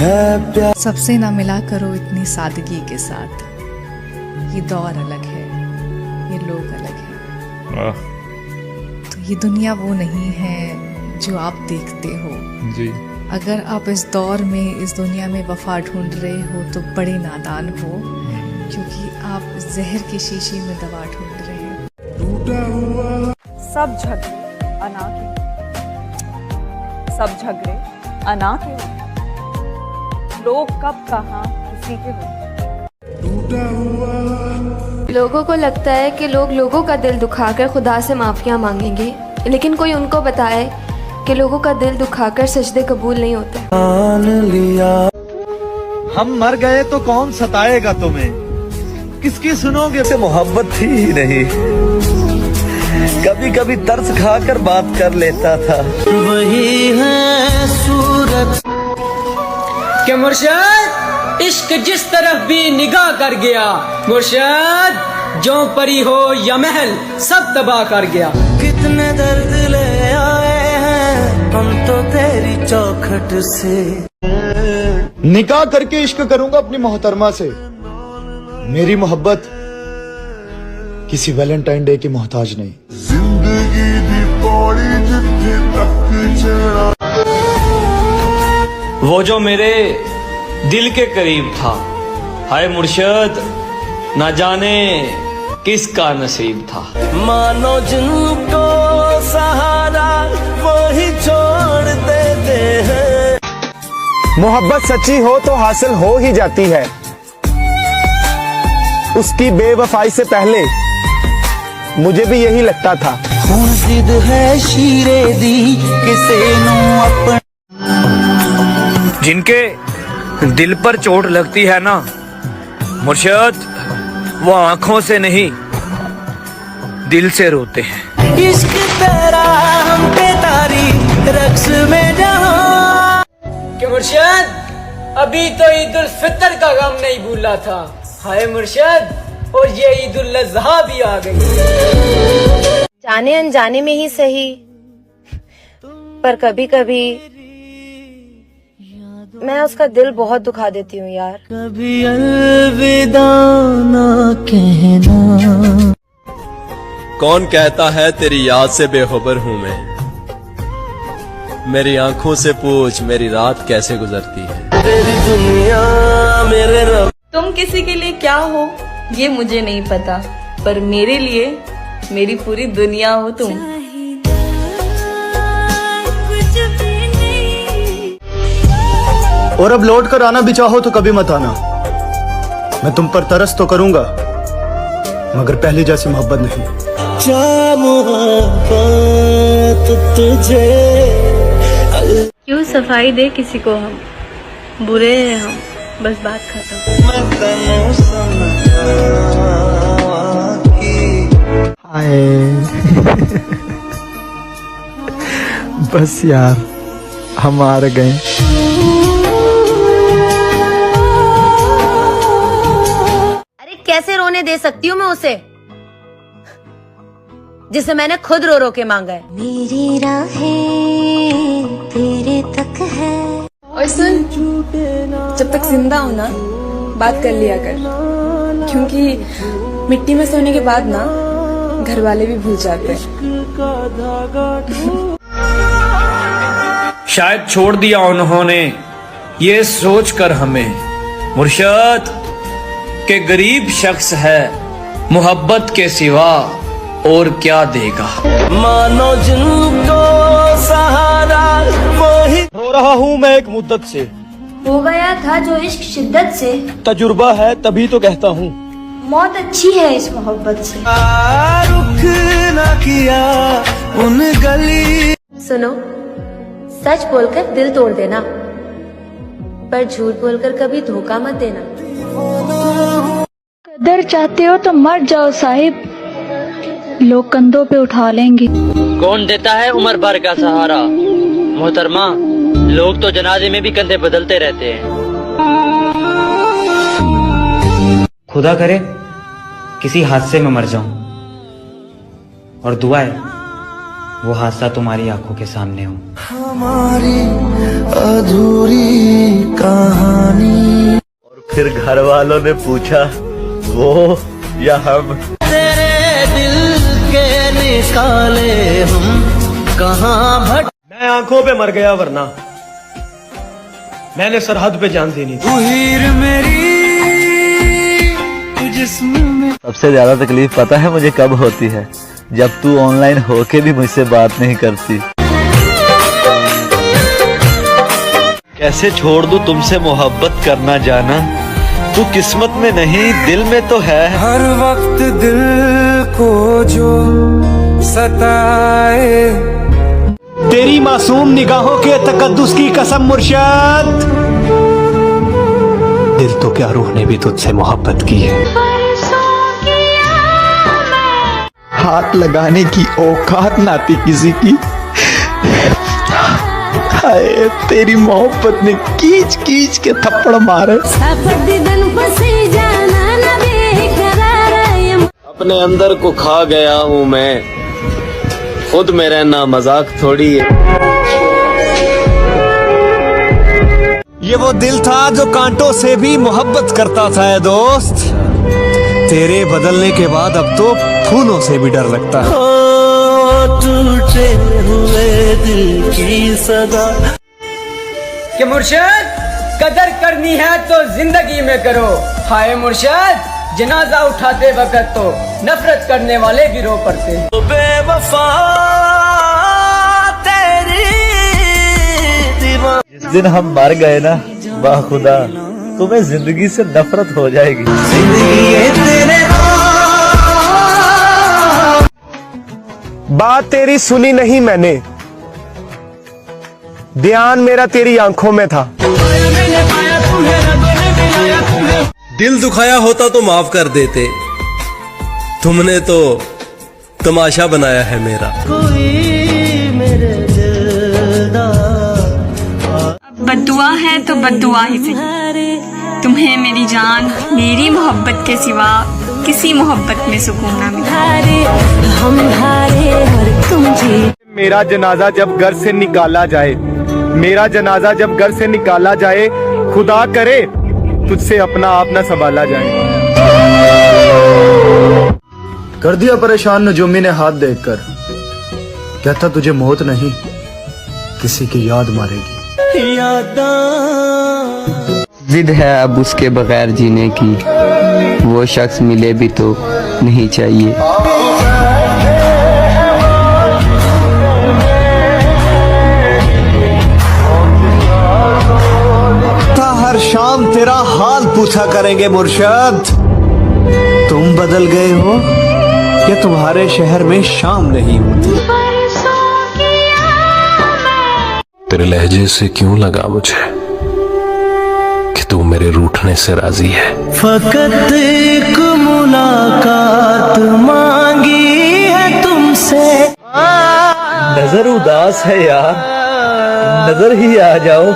है प्यार। सबसे ना मिला करो इतनी सादगी के साथ, ये दौर अलग है, ये लोग अलग हैं, तो ये दुनिया वो नहीं है जो आप देखते हो जी। अगर आप इस दौर में इस दुनिया में वफा ढूंढ रहे हो तो बड़े नादान हो, क्योंकि आप जहर की शीशी में दवा ढूंढ रहे हो। टूटा हुआ सब झगड़े अना के, सब झगड़े अना के हो, लोग कब कहाँ किसी के हो। लोगों को लगता है कि लोग लोगों का दिल दुखाकर खुदा से माफिया मांगेंगे, लेकिन कोई उनको बताए कि लोगों का दिल दुखाकर सजदे कबूल नहीं होते। हम मर गए तो कौन सताएगा तुम्हें, किसकी सुनोगे। से मोहब्बत थी ही नहीं, कभी कभी तरस खाकर बात कर लेता था। वही है सूरत के मुर्शिद इश्क जिस तरफ भी निगाह कर गया, मुर्शिद जो परी हो या महल सब तबाह कर गया। कितने दर्द ले आए हैं हम तो तेरी चौखट से। निकाह करके इश्क करूंगा अपनी मोहतरमा से, मेरी मोहब्बत किसी वैलेंटाइन डे की मोहताज नहीं। जिंदगी वो जो मेरे दिल के करीब था, हाय मुर्शद ना जाने किसका नसीब था। मानो जिनको सहारा वो ही छोड़ देते हैं। मोहब्बत सच्ची हो तो हासिल हो ही जाती है, उसकी बेवफाई से पहले मुझे भी यही लगता था। जिद है शीरे दी किसे नो अपन। जिनके दिल पर चोट लगती है ना मुर्शद, वो आंखों से नहीं दिल से रोते हैं। इश्क तेरा हम पे तारी रक्स में जहां। कि मुर्शद अभी तो ईद उल फितर का गम नहीं भूला था, हाय मुर्शद और ये ईद उल अज़हा भी आ गई। जाने अनजाने में ही सही, पर कभी कभी मैं उसका दिल बहुत दुखा देती हूँ यार। कभी अलविदा ना कहना। कौन कहता है तेरी याद से बेखबर हूँ मैं, मेरी आंखों से पूछ मेरी रात कैसे गुजरती है। तेरी दुनिया मेरे रब। तुम किसी के लिए क्या हो ये मुझे नहीं पता, पर मेरे लिए मेरी पूरी दुनिया हो तुम। और अब लौट कर आना भी चाहो तो कभी मत आना, मैं तुम पर तरस तो करूंगा मगर पहले जैसी मोहब्बत नहीं। क्या मोहब्बत तुझे। क्यों सफाई दे किसी को हम, बुरे हैं हम, बस बात खत्म। बस यार हम हार गए। अरे कैसे रोने दे सकती हूँ मैं उसे जिसे मैंने खुद रो रो के मांगा है। मेरी राहें तेरे तक है। और सुन, जब तक जिंदा हो ना बात कर लिया कर, क्योंकि मिट्टी में सोने के बाद ना घर वाले भी भूल जाते हैं। शायद छोड़ दिया उन्होंने ये सोच कर हमें मुर्शद के गरीब शख्स है मोहब्बत के सिवा और क्या देगा। मानो जिनको सहारा वही। रो रहा हूँ मैं एक मुद्दत से, हो गया था जो इश्क शिद्दत से। तजुर्बा है तभी तो कहता हूँ मौत अच्छी है इस मोहब्बत से। रुख ना किया उन गली। सुनो, सच बोलकर दिल तोड़ देना, पर झूठ बोलकर कभी धोखा मत देना। कदर चाहते हो तो मर जाओ साहिब, लोग कंधों पे उठा लेंगे। कौन देता है उम्र भर का सहारा मोहतरमा, लोग तो जनाजे में भी कंधे बदलते रहते हैं। खुदा करे किसी हादसे में मर जाऊं, और दुआ है वो हादसा तुम्हारी आंखों के सामने हो। हमारी अधूरी कहानी। और फिर घर वालों ने पूछा वो या हम। तेरे दिल के निकाले हम कहाँ भट। मैं आंखों पे मर गया वरना मैंने सरहद पे जान देनी थी। हीर मेरी जिस्म में। सबसे ज्यादा तकलीफ पता है मुझे कब होती है, जब तू ऑनलाइन होके भी मुझसे बात नहीं करती। कैसे छोड़ दूं तुमसे मोहब्बत करना जाना, तू किस्मत में नहीं दिल में तो है। हर वक्त दिल को जो सताए। तेरी मासूम निगाहों के तकद्दुस की कसम मुर्शद, दिल तो क्या रूह ने भी तुझसे मोहब्बत की है। हाथ लगाने की औकात ना थी किसी की, हाय तेरी मोहब्बत ने कीच कीच के थप्पड़ मारे। अपने अंदर को खा गया हूँ मैं, खुद में रहना मजाक थोड़ी है। ये वो दिल था जो कांटों से भी मोहब्बत करता था है दोस्त, तेरे बदलने के बाद अब तो फूलों से भी डर लगता है। टूटे हुए दिल की सदा। कि मुर्शिद कदर करनी है तो जिंदगी में करो, हाय मुर्शिद जनाजा उठाते वक्त तो नफरत करने वाले भी रो पड़ते हैं। बेवफा तेरी जिस दिन हम मर गए ना, वाह खुदा तुम्हें जिंदगी से नफरत हो जाएगी। बात तेरी सुनी नहीं मैंने, ध्यान मेरा तेरी आंखों में था। दिल दुखाया होता तो माफ कर देते, तुमने तो तमाशा बनाया है मेरा। बद्दुआ है तो बद्दुआ ही सही, तुम्हें मेरी जान मेरी मोहब्बत के सिवा किसी मोहब्बत में सुकून ना मिला। हम हारे और तुम जीत। मेरा जनाजा जब घर से निकाला जाए, मेरा जनाजा जब घर से निकाला जाए, खुदा करे तुझसे अपना आप न संभाला जाए। कर दिया परेशान नजूमी ने हाथ देखकर, कहता तुझे मौत नहीं किसी की याद मारेगी। जिद है अब उसके बगैर जीने की, वो शख्स मिले भी तो नहीं चाहिए। हर शाम तेरा हाल पूछा करेंगे मुर्शद, तुम बदल गए हो या तुम्हारे शहर में शाम नहीं होती। तेरे लहजे से क्यों लगा मुझे कि तू मेरे रूठने से राजी है। फकत एक मुलाकात मांगी है तुमसे। नजर उदास है यार, नजर ही आ जाओ।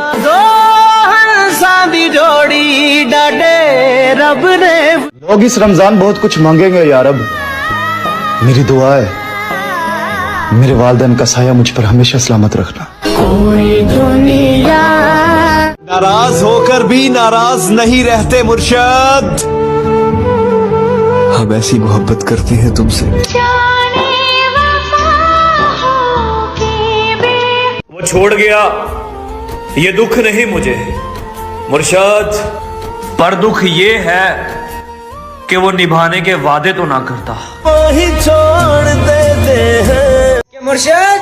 सादी जोड़ी डाटे रब ने। लोग इस रमजान बहुत कुछ मांगेंगे यार, अब मेरी दुआ है मेरे वालिदैन का साया मुझ पर हमेशा सलामत रखना। कोई दुनिया नाराज होकर भी नाराज नहीं रहते मुर्शद, हम ऐसी मोहब्बत करते हैं तुमसे। वो छोड़ गया ये दुख नहीं मुझे मुर्शद, पर दुख ये है कि वो निभाने के वादे तो ना करता। वही छोड़ देते हैं। कि मुर्शिद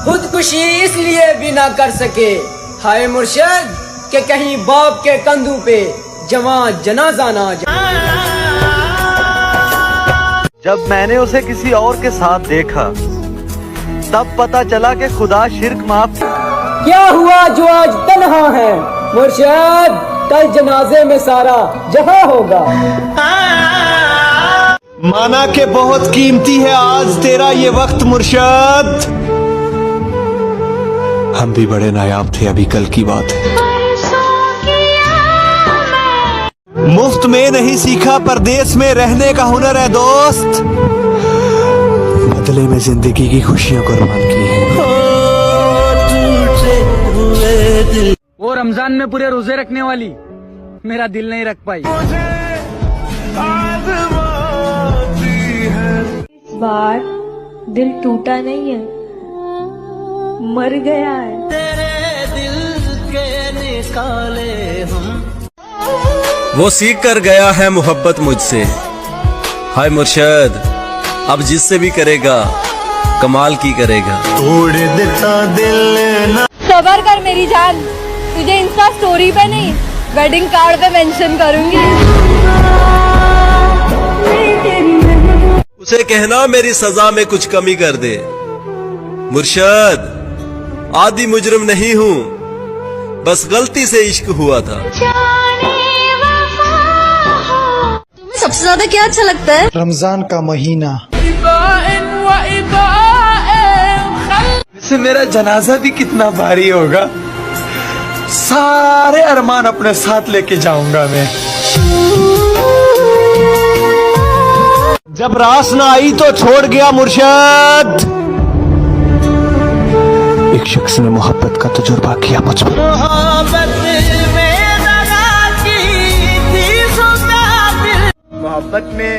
खुदकुशी इसलिए भी ना कर सके, हाय मुर्शिद कि कहीं बाप के कंधों पे जवां जनाजा ना जाए। जब मैंने उसे किसी और के साथ देखा, तब पता चला कि खुदा शिर्क माफ। क्या हुआ जो आज तन्हा है मुर्शिद, कल जनाजे में सारा जहां होगा। माना के बहुत कीमती है आज तेरा ये वक्त मुर्शद, हम भी बड़े नायाब थे अभी कल की बात है। मुफ्त में नहीं सीखा परदेश में रहने का हुनर है दोस्त, बदले में जिंदगी की खुशियां कुर्बान की है। वो रमजान में पूरे रोजे रखने वाली मेरा दिल नहीं रख पाई। इस बार दिल टूटा नहीं है, मर गया है। तेरे दिल के निकाले हम। वो सीख कर गया है मोहब्बत मुझसे, हाय मुर्शद अब जिससे भी करेगा कमाल की करेगा। तोड़ देता दिल ना। सबर कर मेरी जान, तुझे इंस्टा स्टोरी पे नहीं वेडिंग कार्ड पे मेंशन करूंगी। उसे कहना मेरी सजा में कुछ कमी कर दे। मुर्शद आदि मुजरिम नहीं हूँ, बस गलती से इश्क हुआ था। सबसे ज्यादा क्या अच्छा लगता है? रमजान का महीना। वैसे मेरा जनाजा भी कितना भारी होगा, सारे अरमान अपने साथ लेके जाऊंगा मैं। जब रास ना आई तो छोड़ गया मुर्शद, एक शख्स ने मोहब्बत का तजुर्बा किया मुझ पर। मोहब्बत में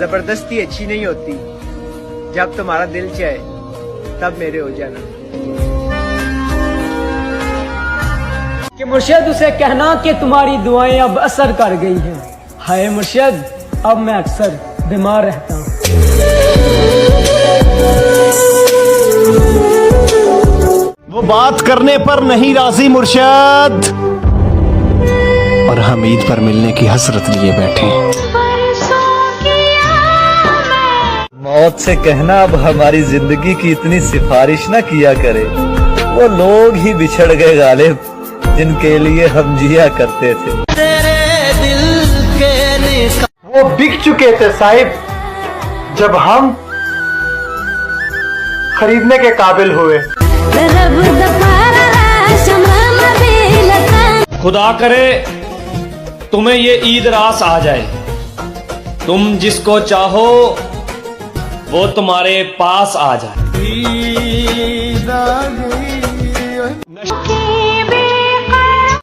जबरदस्ती अच्छी नहीं होती, जब तुम्हारा दिल चाहे तब मेरे हो जाना। कि मुर्शिद उसे कहना कि तुम्हारी दुआएं अब असर कर गई हैं। हाय मुर्शिद, अब मैं अक्सर बीमार रहता हूँ। वो बात करने पर नहीं राजी मुर्शिद, और हम ईद पर मिलने की हसरत लिए बैठे हैं। मौत से कहना अब हमारी जिंदगी की इतनी सिफारिश ना किया करे। वो लोग ही बिछड़ गए गालिब जिनके लिए हम जिया करते थे। तेरे दिल के वो बिक चुके थे साहिब जब हम खरीदने के काबिल हुए। खुदा करे तुम्हें ये ईद रास आ जाए, तुम जिसको चाहो वो तुम्हारे पास आ जाए।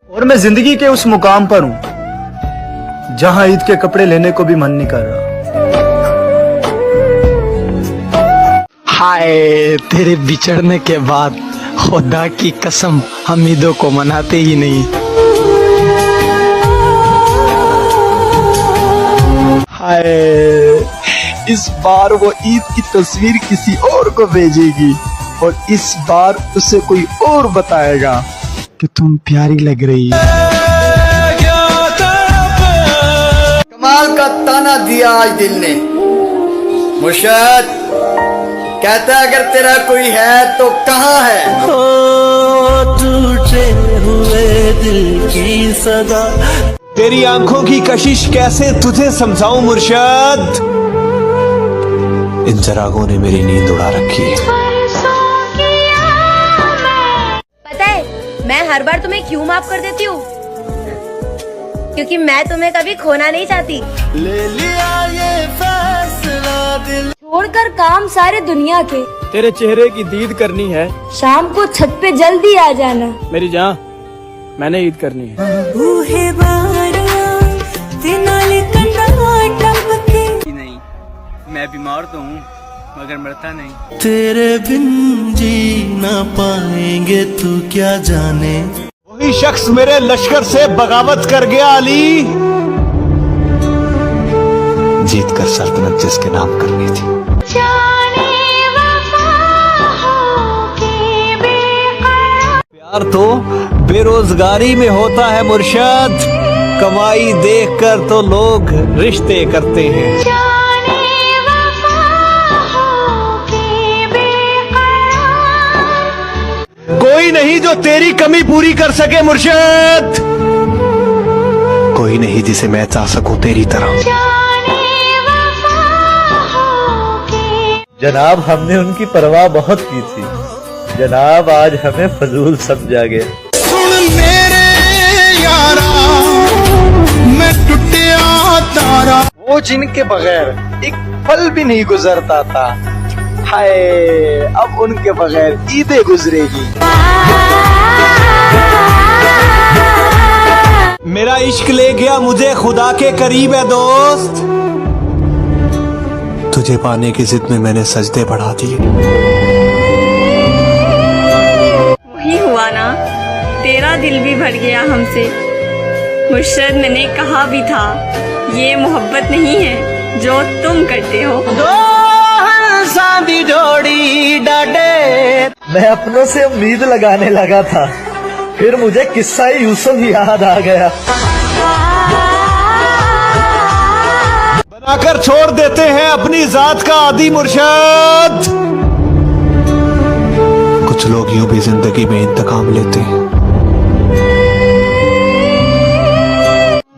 और मैं जिंदगी के उस मुकाम पर हूं जहां ईद के कपड़े लेने को भी मन नहीं कर रहा। हाय, तेरे बिछड़ने के बाद खुदा की कसम हम ईदों को मनाते ही नहीं। हाय, इस बार वो ईद की तस्वीर किसी और को भेजेगी और इस बार उसे कोई और बताएगा कि तुम प्यारी लग रही है। कमाल का ताना दिया आज दिल ने। मुर्शिद कहता है अगर तेरा कोई है तो कहाँ है? टूटे हुए दिल की सदा। तेरी आंखों की कशिश कैसे तुझे समझाऊं मुर्शिद, इन चरागों ने मेरी नींद उड़ा रखी है। पता है मैं हर बार तुम्हें क्यों माफ कर देती हूँ? क्योंकि मैं तुम्हें कभी खोना नहीं चाहती। ले लिया ये फैसला दिल छोड़कर काम सारे दुनिया के, तेरे चेहरे की दीद करनी है। शाम को छत पे जल्दी आ जाना। मेरी जान, मैंने ईद करनी है। नहीं, मैं बीमार तो हूँ मगर मरता नहीं। तेरे बिन जी ना पाएंगे तू क्या जाने। वही शख्स मेरे लश्कर से बगावत कर गया अली, जीत कर सल्तनत जिसके नाम करनी थी। प्यार तो बेरोजगारी में होता है मुर्शिद, कमाई देखकर तो लोग रिश्ते करते हैं। कोई नहीं जो तेरी कमी पूरी कर सके मुर्शिद, कोई नहीं जिसे मैं चाह सकूं तेरी तरह। जनाब हमने उनकी परवाह बहुत की थी, जनाब आज हमें फजूल समझा गया। सुन मेरे यारा मैं टूटिया तारा। वो जिनके बगैर एक पल भी नहीं गुजरता था, हाय अब उनके बगैर ईदें गुजरेगी। मेरा इश्क ले गया मुझे खुदा के करीब है दोस्त, तुझे पाने की जिद में मैंने सजदे बढ़ा दिए। वही हुआ ना, तेरा दिल भी भर गया हमसे। मुर्शिद मैंने कहा भी था ये मोहब्बत नहीं है जो तुम करते हो। सांदी जोड़ी डाडे। मैं अपनों से उम्मीद लगाने लगा था, फिर मुझे किस्सा यूसुफ याद आ गया। बनाकर छोड़ देते हैं अपनी जात का आदि मुर्शिद, कुछ लोग यूं भी जिंदगी में इंतकाम लेते हैं।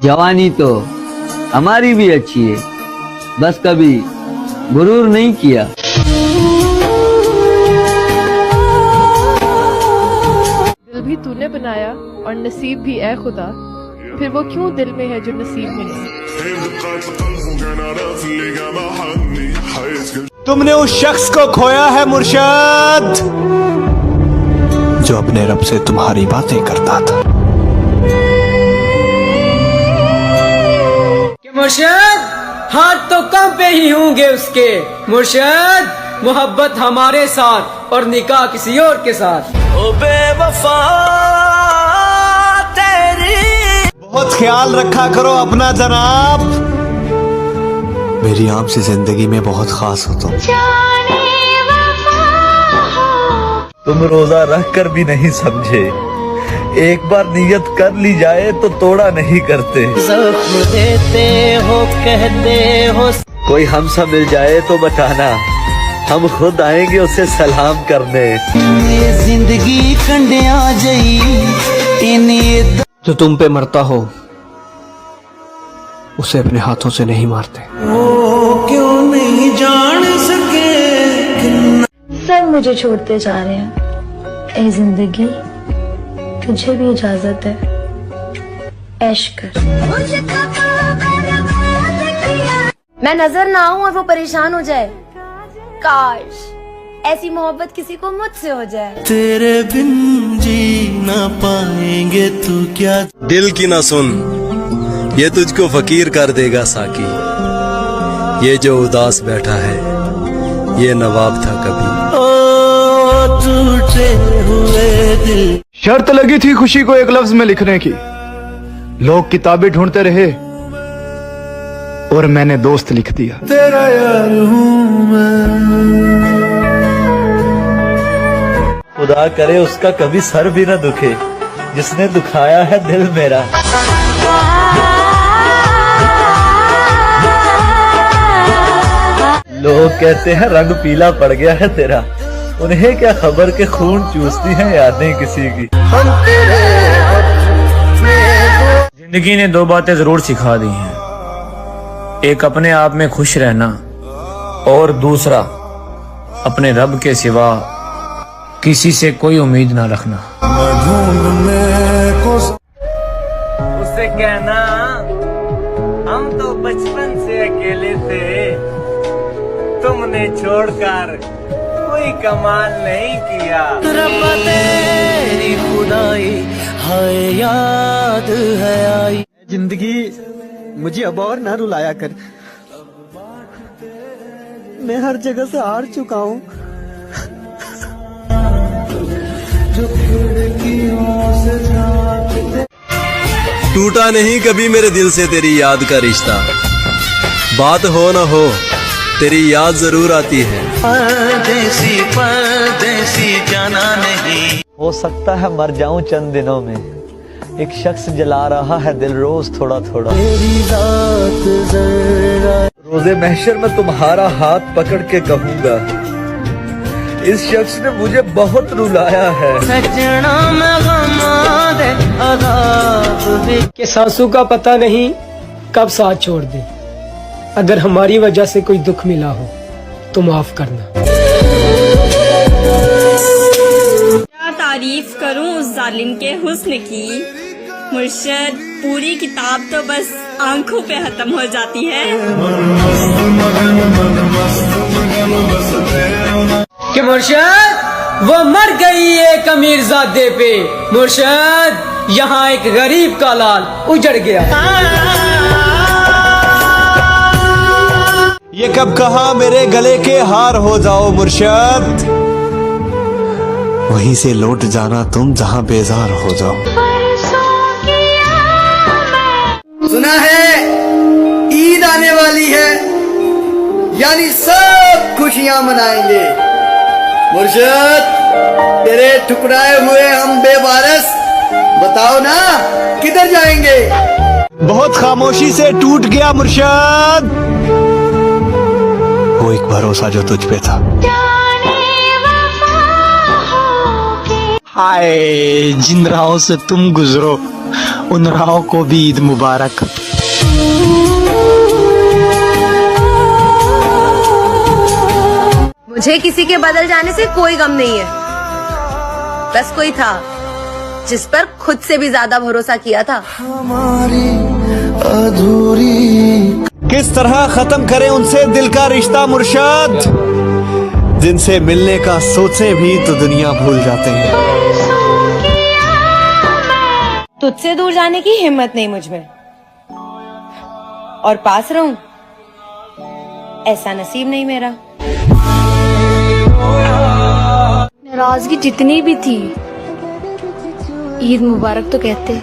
जवानी तो हमारी भी अच्छी है, बस कभी गुरूर नहीं किया। दिल भी तूने बनाया और नसीब भी है खुदा, फिर वो क्यों दिल में है जो नसीब में नहीं? तुमने उस शख्स को खोया है मुर्शिद जो अपने रब से तुम्हारी बातें करता था। मुर्शिद हाथ तो कम पे ही होंगे उसके। मुर्शिद मोहब्बत हमारे साथ और निकाह किसी और के साथ। ओ बेवफा तेरी बहुत ख्याल रखा करो अपना जनाब। मेरी आपसे जिंदगी में बहुत खास हो तुम रोजा रख कर भी नहीं समझे, एक बार नियत कर ली जाए तो तोड़ा नहीं करते। जख्म देते हो कहते हो। कोई हमसा मिल जाए तो बताना, हम खुद आएंगे उसे सलाम करने। ये जिंदगी कंडिया जई जो तुम पे मरता हो उसे अपने हाथों से नहीं मारते। वो क्यों नहीं जान सके। सब मुझे छोड़ते जा रहे हैं। ए जिंदगी तुझे भी इजाजत है, ऐश कर। मैं नजर ना आऊं और वो परेशान हो जाए। काश ऐसी मोहब्बत किसी को मुझसे हो जाए। तेरे बिन जी ना पाएंगे तू क्या। दिल की ना सुन, ये तुझको फकीर कर देगा साकी। ये जो उदास बैठा है ये नवाब था कभी। ओ टूटे हुए दिल। शर्त लगी थी खुशी को एक लफ्ज में लिखने की, लोग किताबें ढूंढते रहे और मैंने दोस्त लिख दिया। तेरा यार हूँ मैं। खुदा करे उसका कभी सर भी न दुखे जिसने दुखाया है दिल मेरा। लोग कहते हैं रंग पीला पड़ गया है तेरा, उन्हें क्या खबर के खून चूसती हैं यादें किसी की। जिंदगी ने 2 बातें जरूर सिखा दी हैं, एक अपने आप में खुश रहना और दूसरा अपने रब के सिवा किसी से कोई उम्मीद ना रखना। उससे कहना हम तो बचपन से अकेले थे, तुमने छोड़कर कोई कमाल नहीं किया। रब्बा तेरी खुदाई हाय याद है आई। जिंदगी मुझे अब और ना रुलाया कर, मैं हर जगह से हार चुका हूँ। टूटा नहीं कभी मेरे दिल से तेरी याद का रिश्ता, बात हो न हो तेरी याद जरूर आती है। परदेसी परदेसी जाना नहीं। हो सकता है मर जाऊं चंद दिनों में, एक शख्स जला रहा है दिल रोज थोड़ा थोड़ा। तेरी रात जरा रोजे महशर में तुम्हारा हाथ पकड़ के कहूंगा, इस शख्स ने मुझे बहुत रुलाया है। सजना में गम दे अज़ाब दे। कि सासू का पता नहीं कब साथ छोड़ दे। अगर हमारी वजह से कोई दुख मिला हो तो माफ करना। क्या तारीफ करूं उस जालिम के हुस्न की, मुर्शद पूरी किताब तो बस आंखों पे खत्म हो जाती है। कि मुर्शद वो मर गई एक अमीरजादे पे, मुर्शद यहाँ एक गरीब का लाल उजड़ गया। ये कब कहा मेरे गले के हार हो जाओ मुर्शद, वहीं से लौट जाना तुम जहाँ बेजार हो जाओ। सुना है ईद आने वाली है, यानी सब खुशियां मनाएंगे। मुर्शद तेरे ठुकराए हुए हम बेवारस, बताओ ना किधर जाएंगे। बहुत खामोशी से टूट गया मुर्शद वो एक भरोसा जो तुझ पे था। हाय जिन राहों से तुम गुजरो उन राहों को भी ईद मुबारक। मुझे किसी के बदल जाने से कोई गम नहीं है, बस कोई था जिस पर खुद से भी ज्यादा भरोसा किया था। हमारी अधूरी किस तरह खत्म करें उनसे दिल का रिश्ता मुर्शद, जिनसे मिलने का सोचे भी तो दुनिया भूल जाते हैं। तुझसे दूर जाने की हिम्मत नहीं मुझ में, और पास रहूं ऐसा नसीब नहीं मेरा। नाराजगी जितनी भी थी, ईद मुबारक तो कहते।